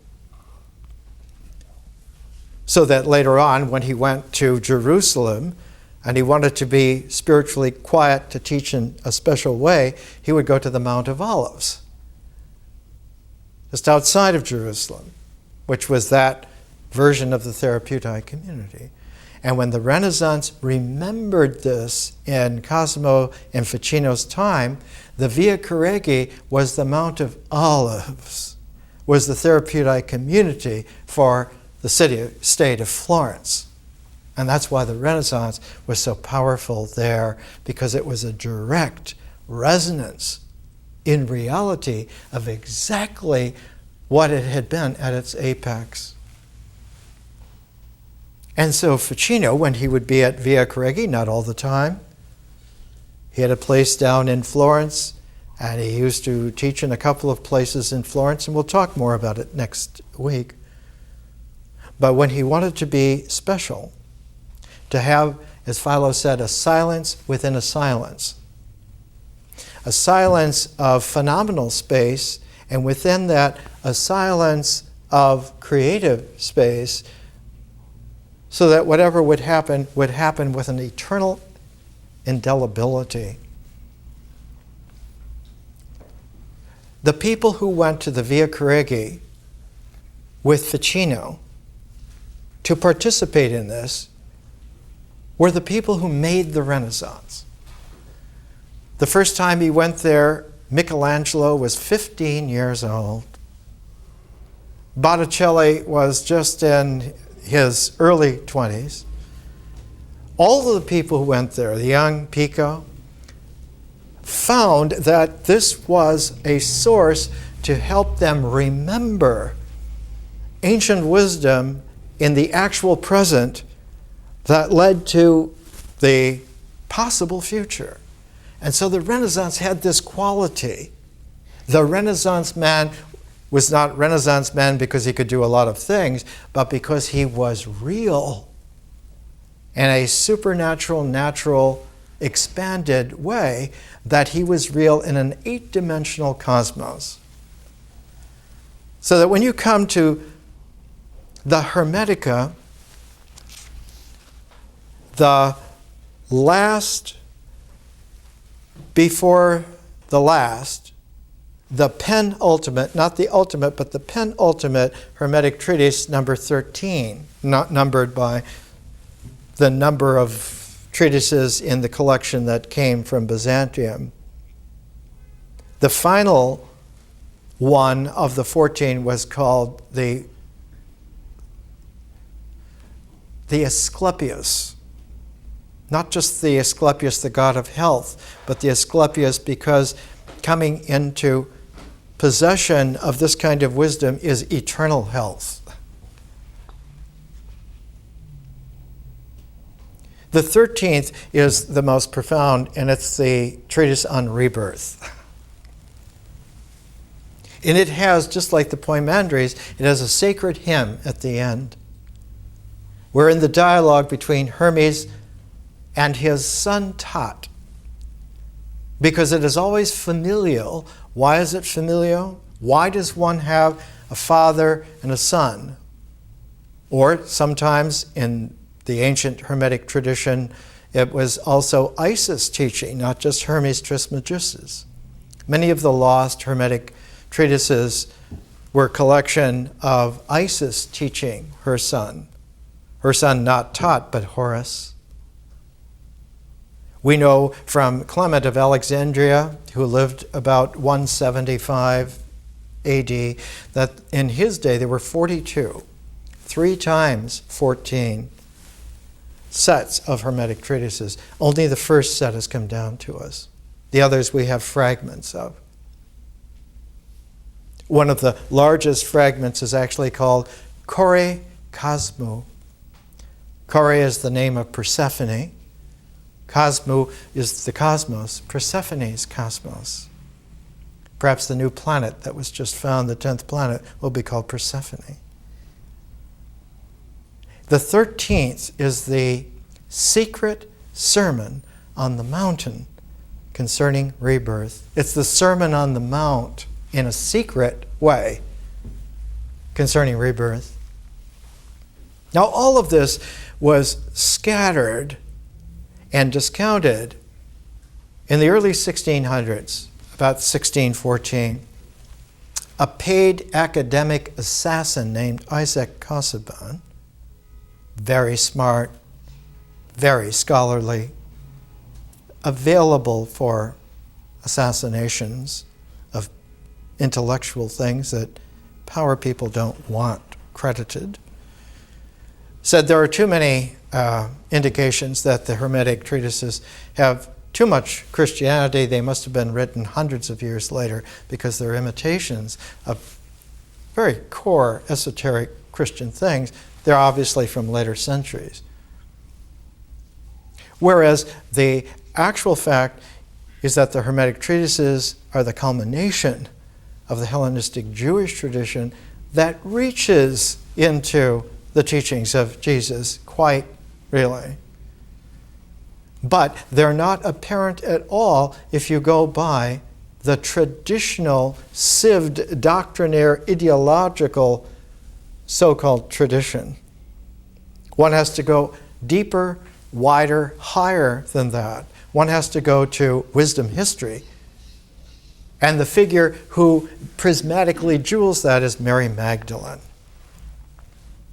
so that later on, when he went to Jerusalem and he wanted to be spiritually quiet to teach in a special way, he would go to the Mount of Olives, just outside of Jerusalem, which was that version of the Therapeutai community. And when the Renaissance remembered this in Cosimo and Ficino's time, the Via Caregi was the Mount of Olives, was the Therapeutai community for the city-state of Florence. And that's why the Renaissance was so powerful there, because it was a direct resonance in reality of exactly what it had been at its apex. And so Ficino, when he would be at Via Correggi, not all the time, he had a place down in Florence, and he used to teach in a couple of places in Florence, and we'll talk more about it next week. But when he wanted to be special, to have, as Philo said, a silence within a silence of phenomenal space, and within that, a silence of creative space, so that whatever would happen with an eternal indelibility. The people who went to the Via Correggi with Ficino to participate in this were the people who made the Renaissance. The first time he went there, Michelangelo was 15 years old. Botticelli was just in his early 20s. All of the people who went there, the young Pico, found that this was a source to help them remember ancient wisdom in the actual present that led to the possible future. And so the Renaissance had this quality. The Renaissance man was not Renaissance man because he could do a lot of things, but because he was real in a supernatural, natural, expanded way, that he was real in an 8-dimensional cosmos. So that when you come to the Hermetica, the last before the last, the penultimate, not the ultimate, but the penultimate Hermetic treatise, number 13, not numbered by the number of treatises in the collection that came from Byzantium. The final one of the 14 was called the Asclepius. Not just the Asclepius, the god of health, but the Asclepius because coming into possession of this kind of wisdom is eternal health. The 13th is the most profound, and it's the treatise on rebirth. And it has, just like the Poimandres, it has a sacred hymn at the end, wherein the dialogue between Hermes and his son Tot, because it is always familial. Why is it familial? Why does one have a father and a son? Or sometimes in the ancient Hermetic tradition, it was also Isis teaching, not just Hermes Trismegistus. Many of the lost Hermetic treatises were a collection of Isis teaching her son not Tot, but Horus. We know from Clement of Alexandria, who lived about 175 AD, that in his day there were 42, 3 times 14 sets of Hermetic treatises. Only the first set has come down to us. The others we have fragments of. One of the largest fragments is actually called Kore Cosmou. Kore is the name of Persephone. Cosmou is the cosmos, Persephone's cosmos. Perhaps the new planet that was just found, the 10th planet, will be called Persephone. The 13th is the secret sermon on the mountain concerning rebirth. It's the Sermon on the Mount in a secret way concerning rebirth. Now, all of this was scattered and discounted in the early 1600s, about 1614. A paid academic assassin named Isaac Casaubon, very smart, very scholarly, available for assassinations of intellectual things that power people don't want credited, said there are too many indications that the Hermetic treatises have too much Christianity. They must have been written hundreds of years later because they're imitations of very core esoteric Christian things They're obviously from later centuries. Whereas the actual fact is that the Hermetic treatises are the culmination of the Hellenistic Jewish tradition that reaches into the teachings of Jesus quite really. But they're not apparent at all if you go by the traditional, sieved, doctrinaire, ideological so-called tradition. One has to go deeper, wider, higher than that. One has to go to wisdom history. And the figure who prismatically jewels that is Mary Magdalene.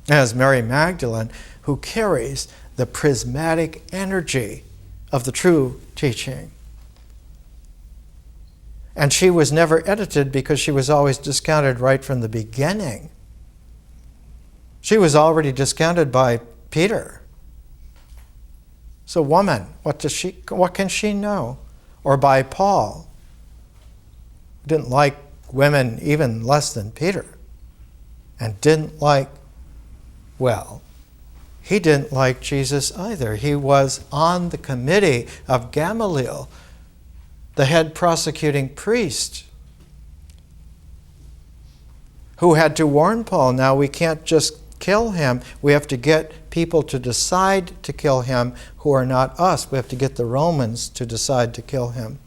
As Mary Magdalene, who carries the prismatic energy of the true teaching. And she was never edited because she was always discounted right from the beginning. She was already discounted by Peter. So, woman, what can she know? Or by Paul, who didn't like women even less than Peter, and didn't like, well, he didn't like Jesus either. He was on the committee of Gamaliel, the head prosecuting priest, who had to warn Paul, now we can't just kill him. We have to get people to decide to kill him who are not us. We have to get the Romans to decide to kill him.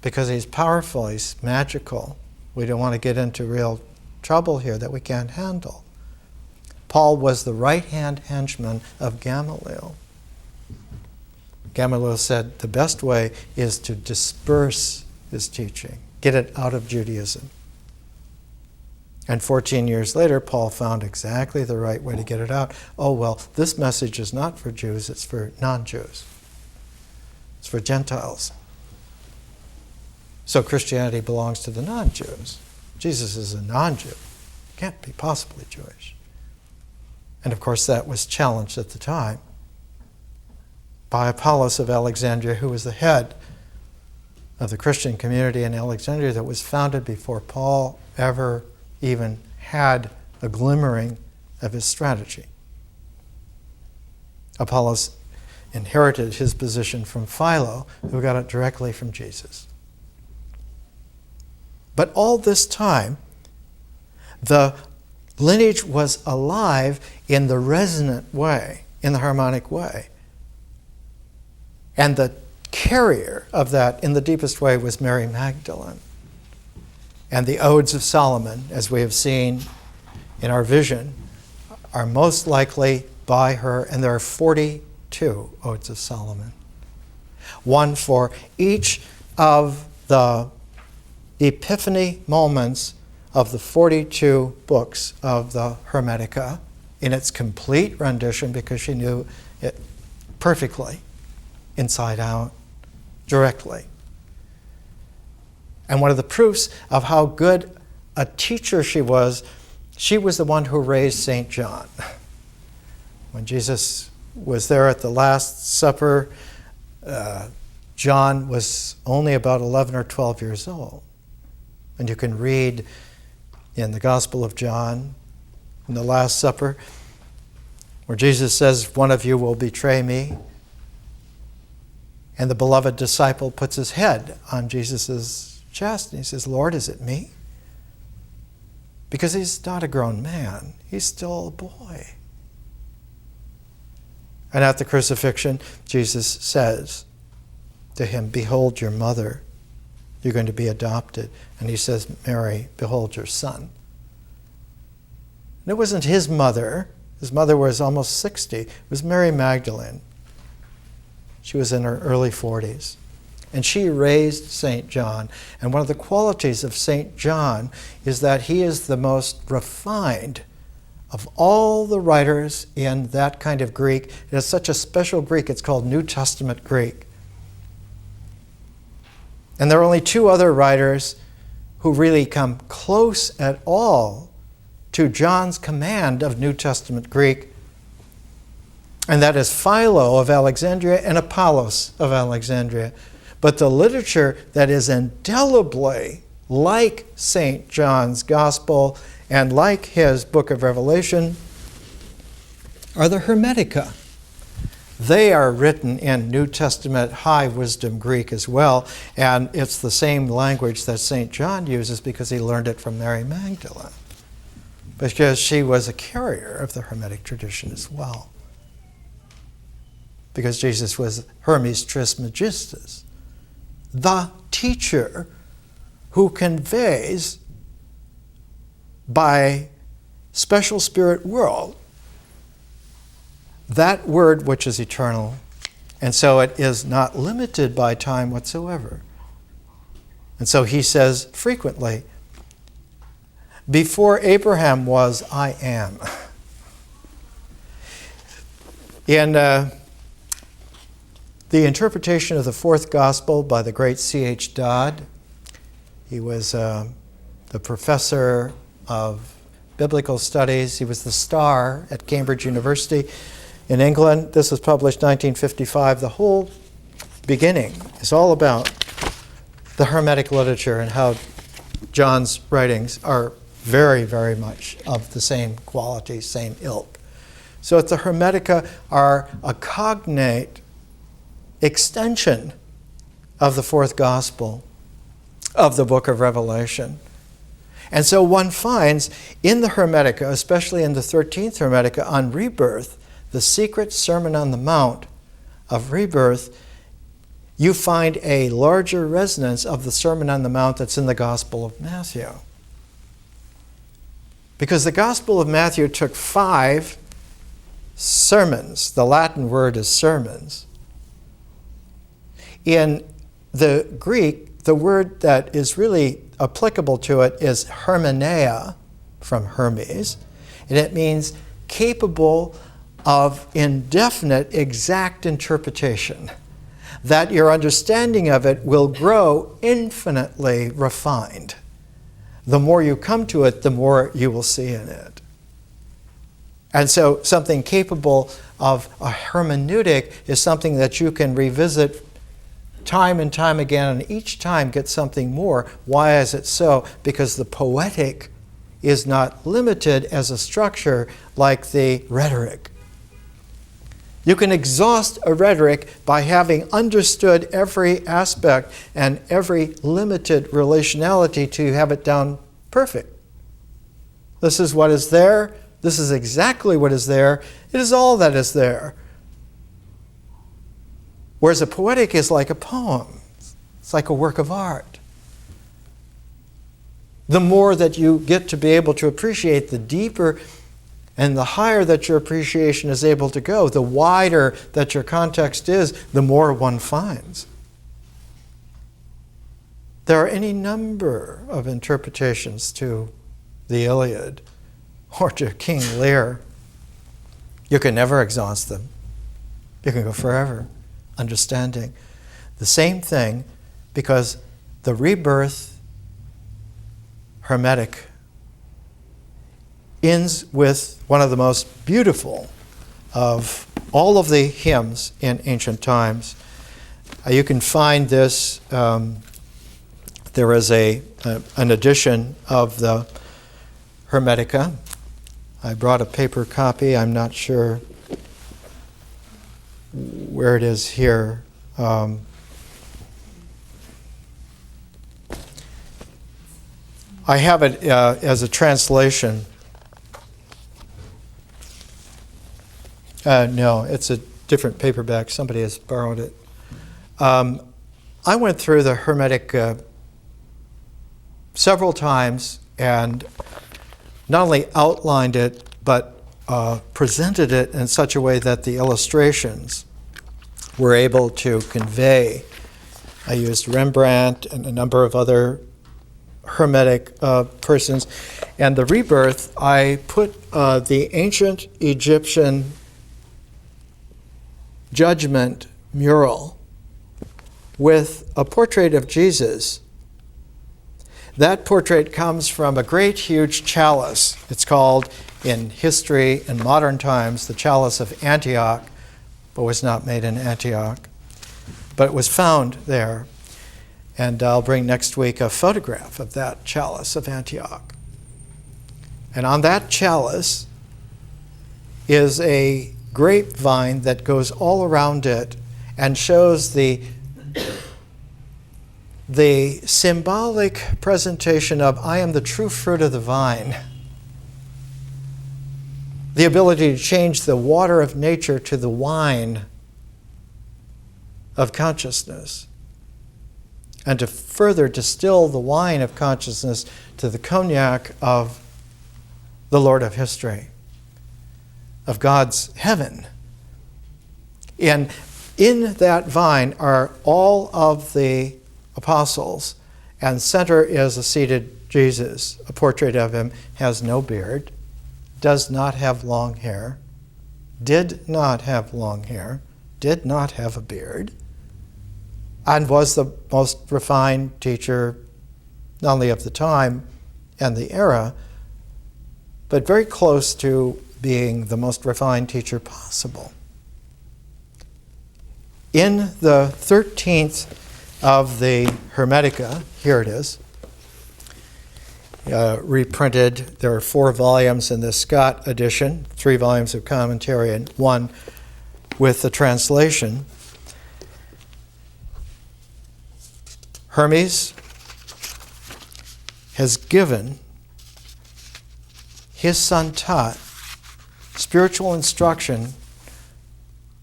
Because he's powerful, he's magical. We don't want to get into real trouble here that we can't handle. Paul was the right-hand henchman of Gamaliel. Gamaliel said the best way is to disperse his teaching, get it out of Judaism. And 14 years later, Paul found exactly the right way to get it out. Oh, well, this message is not for Jews, it's for non-Jews. It's for Gentiles. So Christianity belongs to the non-Jews. Jesus is a non-Jew. Can't be possibly Jewish. And of course, that was challenged at the time by Apollos of Alexandria, who was the head of the Christian community in Alexandria that was founded before Paul ever even had a glimmering of his strategy. Apollos inherited his position from Philo, who got it directly from Jesus. But all this time, the lineage was alive in the resonant way, in the harmonic way. And the carrier of that in the deepest way was Mary Magdalene. And the Odes of Solomon, as we have seen in our vision, are most likely by her, and there are 42 Odes of Solomon. One for each of the epiphany moments of the 42 books of the Hermetica in its complete rendition, because she knew it perfectly, inside out, directly. And one of the proofs of how good a teacher she was the one who raised St. John. When Jesus was there at the Last Supper, John was only about 11 or 12 years old. And you can read in the Gospel of John, in the Last Supper, where Jesus says, "One of you will betray me." And the beloved disciple puts his head on Jesus' chest and he says, "Lord, is it me?" Because he's not a grown man. He's still a boy. And at the crucifixion, Jesus says to him, "Behold your mother. You're going to be adopted." And he says, "Mary, behold your son." And it wasn't his mother. His mother was almost 60. It was Mary Magdalene. She was in her early 40s. And she raised St. John. And one of the qualities of St. John is that he is the most refined of all the writers in that kind of Greek. It is such a special Greek, it's called New Testament Greek. And there are only two other writers who really come close at all to John's command of New Testament Greek. And that is Philo of Alexandria and Apollos of Alexandria. But the literature that is indelibly like St. John's Gospel And like his book of Revelation are the Hermetica. They are written in New Testament high wisdom Greek as well, and it's the same language that St. John uses because he learned it from Mary Magdalene, because she was a carrier of the Hermetic tradition as well. Because Jesus was Hermes Trismegistus, the teacher who conveys by special spirit world that word which is eternal, and so it is not limited by time whatsoever. And so he says frequently, before Abraham was, I am. In the interpretation of the fourth gospel by the great C.H. Dodd, he was the professor of biblical studies. He was the star at Cambridge University in England. This was published 1955. The whole beginning is all about the Hermetic literature and how John's writings are very, very much of the same quality, same ilk. So the Hermetica are a cognate extension of the fourth gospel of the book of Revelation. And so one finds in the Hermetica, especially in the 13th Hermetica on rebirth, the secret Sermon on the Mount of rebirth, you find a larger resonance of the Sermon on the Mount that's in the Gospel of Matthew. Because the Gospel of Matthew took 5 sermons. The Latin word is sermons. In the Greek, the word that is really applicable to it is hermeneia, from Hermes, and it means capable of indefinite, exact interpretation, that your understanding of it will grow infinitely refined. The more you come to it, the more you will see in it. And so something capable of a hermeneutic is something that you can revisit time and time again, and each time get something more. Why is it so? Because the poetic is not limited as a structure like the rhetoric. You can exhaust a rhetoric by having understood every aspect and every limited relationality to have it down perfect. This is what is there. This is exactly what is there. It is all that is there. Whereas a poetic is like a poem. It's like a work of art. The more that you get to be able to appreciate, the deeper and the higher that your appreciation is able to go, the wider that your context is, the more one finds. There are any number of interpretations to the Iliad or to King Lear. You can never exhaust them. You can go forever understanding the same thing, because the rebirth Hermetic ends with one of the most beautiful of all of the hymns in ancient times. You can find this. There is an edition of the Hermetica. I brought a paper copy. I'm not sure where it is here. I have it as a translation. No, it's a different paperback. Somebody has borrowed it. I went through the Hermetic several times and not only outlined it, but presented it in such a way that the illustrations were able to convey. I used Rembrandt and a number of other Hermetic persons. And the rebirth, I put the ancient Egyptian judgment mural with a portrait of Jesus. That portrait comes from a great, huge chalice. It's called, in history, in modern times, the Chalice of Antioch, but was not made in Antioch. But it was found there. And I'll bring next week a photograph of that Chalice of Antioch. And on that chalice is a grapevine that goes all around it and shows the symbolic presentation of I am the true fruit of the vine. The ability to change the water of nature to the wine of consciousness, and to further distill the wine of consciousness to the cognac of the Lord of history, of God's heaven. And in that vine are all of the apostles, and center is a seated Jesus. A portrait of him, has no beard, does not have long hair, did not have long hair, did not have a beard, and was the most refined teacher, not only of the time and the era, but very close to being the most refined teacher possible. In the 13th of the Hermetica, here it is, reprinted. There are 4 volumes in the Scott edition, 3 volumes of commentary and 1 with the translation. Hermes has given his son Tut spiritual instruction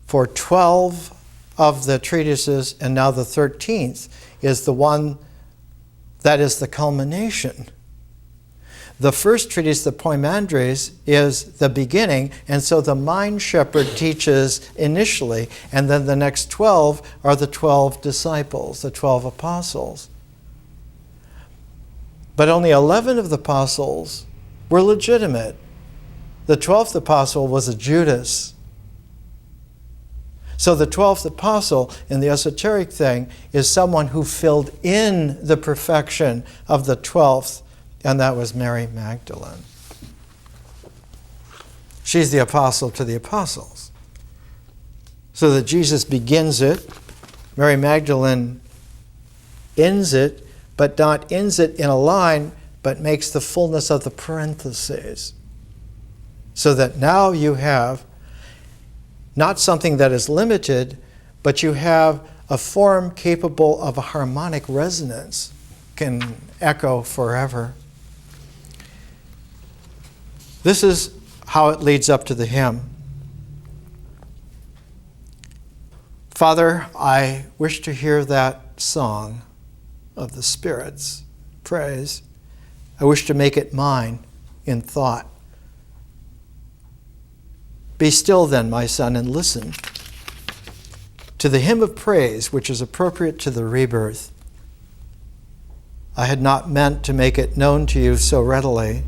for 12 of the treatises, and now the 13th is the one that is the culmination. The first treatise, the Poimandres, is the beginning, and so the mind shepherd teaches initially, and then the next 12 are the 12 disciples, the 12 apostles. But only 11 of the apostles were legitimate. The 12th apostle was a Judas. So the 12th apostle in the esoteric thing is someone who filled in the perfection of the 12th, and that was Mary Magdalene. She's the apostle to the apostles. So that Jesus begins it, Mary Magdalene ends it, but not ends it in a line, but makes the fullness of the parentheses. So that now you have not something that is limited, but you have a form capable of a harmonic resonance, can echo forever. This is how it leads up to the hymn. Father, I wish to hear that song of the Spirit's praise. I wish to make it mine in thought. Be still then, my son, and listen to the hymn of praise which is appropriate to the rebirth. I had not meant to make it known to you so readily.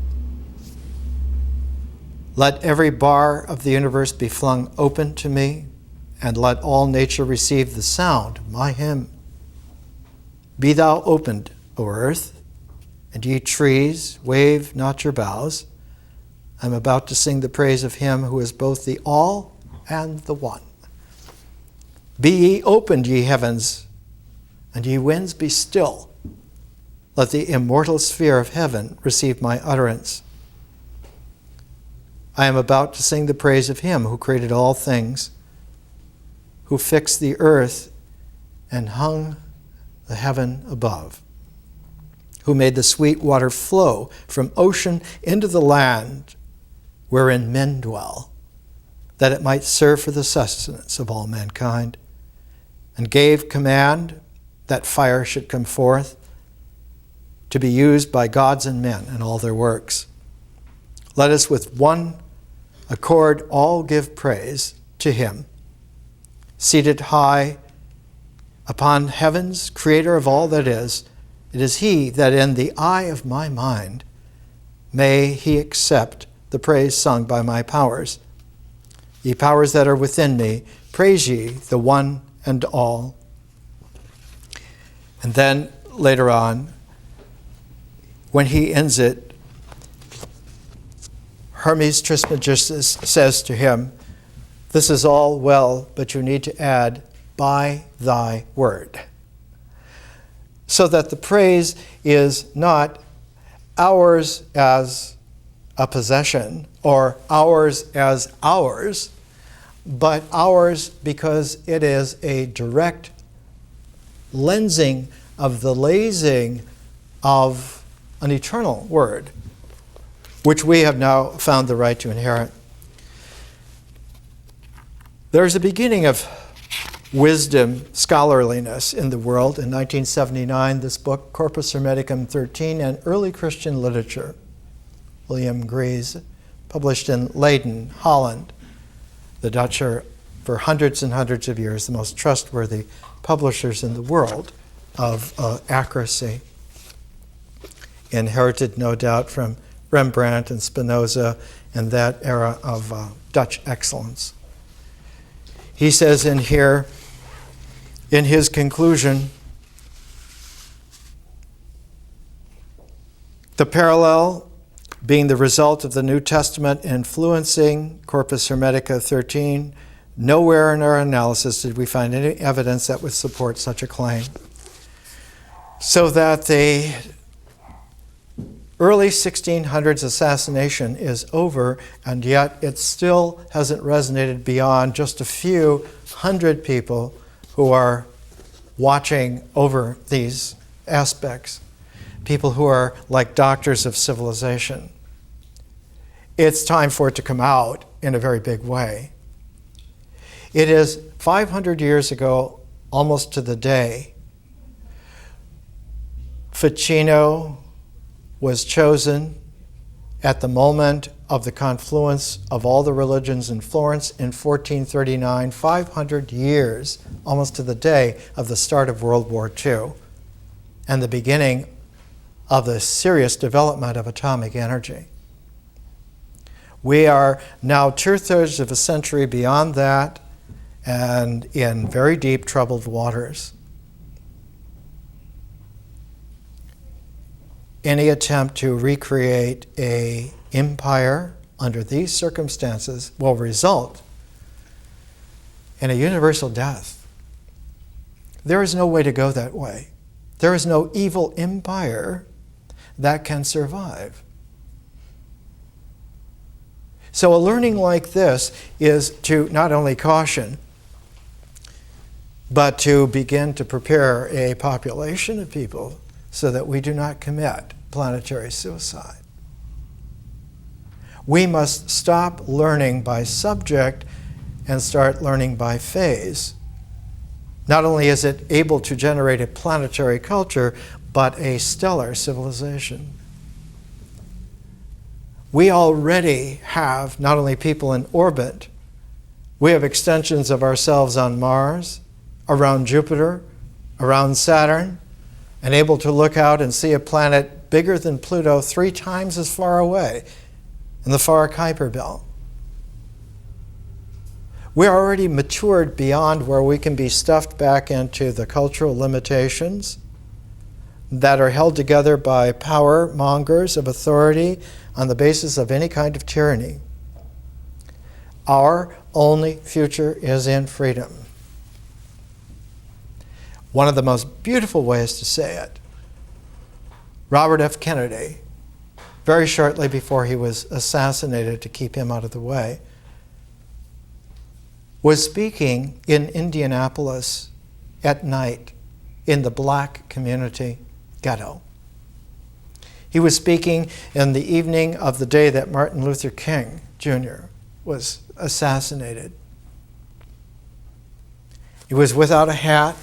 Let every bar of the universe be flung open to me, and let all nature receive the sound of my hymn. Be thou opened, O earth, and ye trees, wave not your boughs. I am about to sing the praise of him who is both the all and the one. Be ye opened, ye heavens, and ye winds be still. Let the immortal sphere of heaven receive my utterance. I am about to sing the praise of him who created all things, who fixed the earth and hung the heaven above, who made the sweet water flow from ocean into the land wherein men dwell, that it might serve for the sustenance of all mankind, and gave command that fire should come forth to be used by gods and men in all their works. Let us with one accord all give praise to him, seated high upon heaven's creator of all that is. It is he that in the eye of my mind may he accept the praise sung by my powers. Ye powers that are within me, praise ye the one and all. And then later on, when he ends it, Hermes Trismegistus says to him, this is all well, but you need to add, by thy word. So that the praise is not ours as a possession or ours as ours, but ours because it is a direct lensing of the lasing of an eternal word, which we have now found the right to inherit. There's a beginning of wisdom, scholarliness in the world. In 1979, this book, Corpus Hermeticum 13 and Early Christian Literature, William Gries, published in Leiden, Holland. The Dutch are, for hundreds and hundreds of years, the most trustworthy publishers in the world of accuracy. Inherited, no doubt, from Rembrandt and Spinoza and that era of Dutch excellence. He says in here, in his conclusion, the parallel being the result of the New Testament influencing Corpus Hermetica 13, nowhere in our analysis did we find any evidence that would support such a claim. So that the early 1600s assassination is over, and yet it still hasn't resonated beyond just a few hundred people who are watching over these aspects, people who are like doctors of civilization. It's time for it to come out in a very big way. It is 500 years ago, almost to the day, Ficino was chosen at the moment of the confluence of all the religions in Florence in 1439, 500 years, almost to the day of the start of World War II, and the beginning of the serious development of atomic energy. We are now 2/3 of a century beyond that and in very deep troubled waters. Any attempt to recreate an empire under these circumstances will result in a universal death. There is no way to go that way. There is no evil empire that can survive. So a learning like this is to not only caution, but to begin to prepare a population of people so that we do not commit planetary suicide. We must stop learning by subject and start learning by phase. Not only is it able to generate a planetary culture, but a stellar civilization. We already have not only people in orbit, we have extensions of ourselves on Mars, around Jupiter, around Saturn, and able to look out and see a planet bigger than Pluto 3 times as far away in the far Kuiper Belt. We're already matured beyond where we can be stuffed back into the cultural limitations that are held together by power mongers of authority on the basis of any kind of tyranny. Our only future is in freedom. One of the most beautiful ways to say it, Robert F. Kennedy, very shortly before he was assassinated to keep him out of the way, was speaking in Indianapolis at night in the black community ghetto. He was speaking in the evening of the day that Martin Luther King Jr. was assassinated. He was without a hat,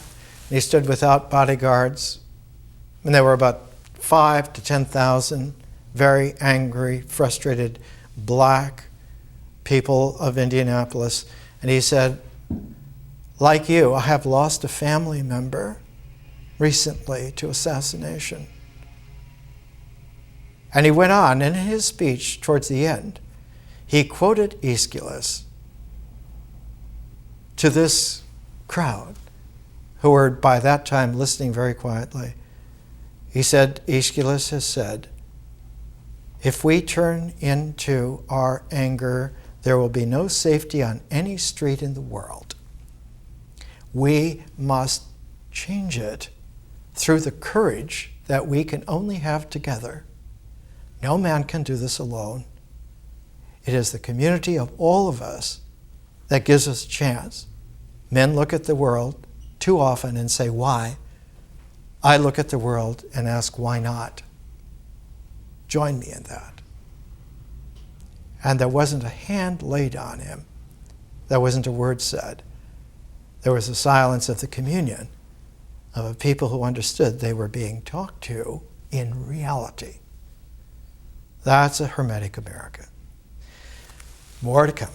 and he stood without bodyguards, and there were about 5,000 to 10,000 very angry, frustrated black people of Indianapolis. And he said, like you, I have lost a family member recently to assassination. And he went on, and in his speech towards the end, he quoted Aeschylus to this crowd who were by that time listening very quietly. He said, Aeschylus has said, if we turn into our anger, there will be no safety on any street in the world. We must change it through the courage that we can only have together. No man can do this alone. It is the community of all of us that gives us a chance. Men look at the world too often and say, why? I look at the world and ask, why not? Join me in that. And there wasn't a hand laid on him. There wasn't a word said. There was the silence of the communion of a people who understood they were being talked to in reality. That's a Hermetic America. More to come.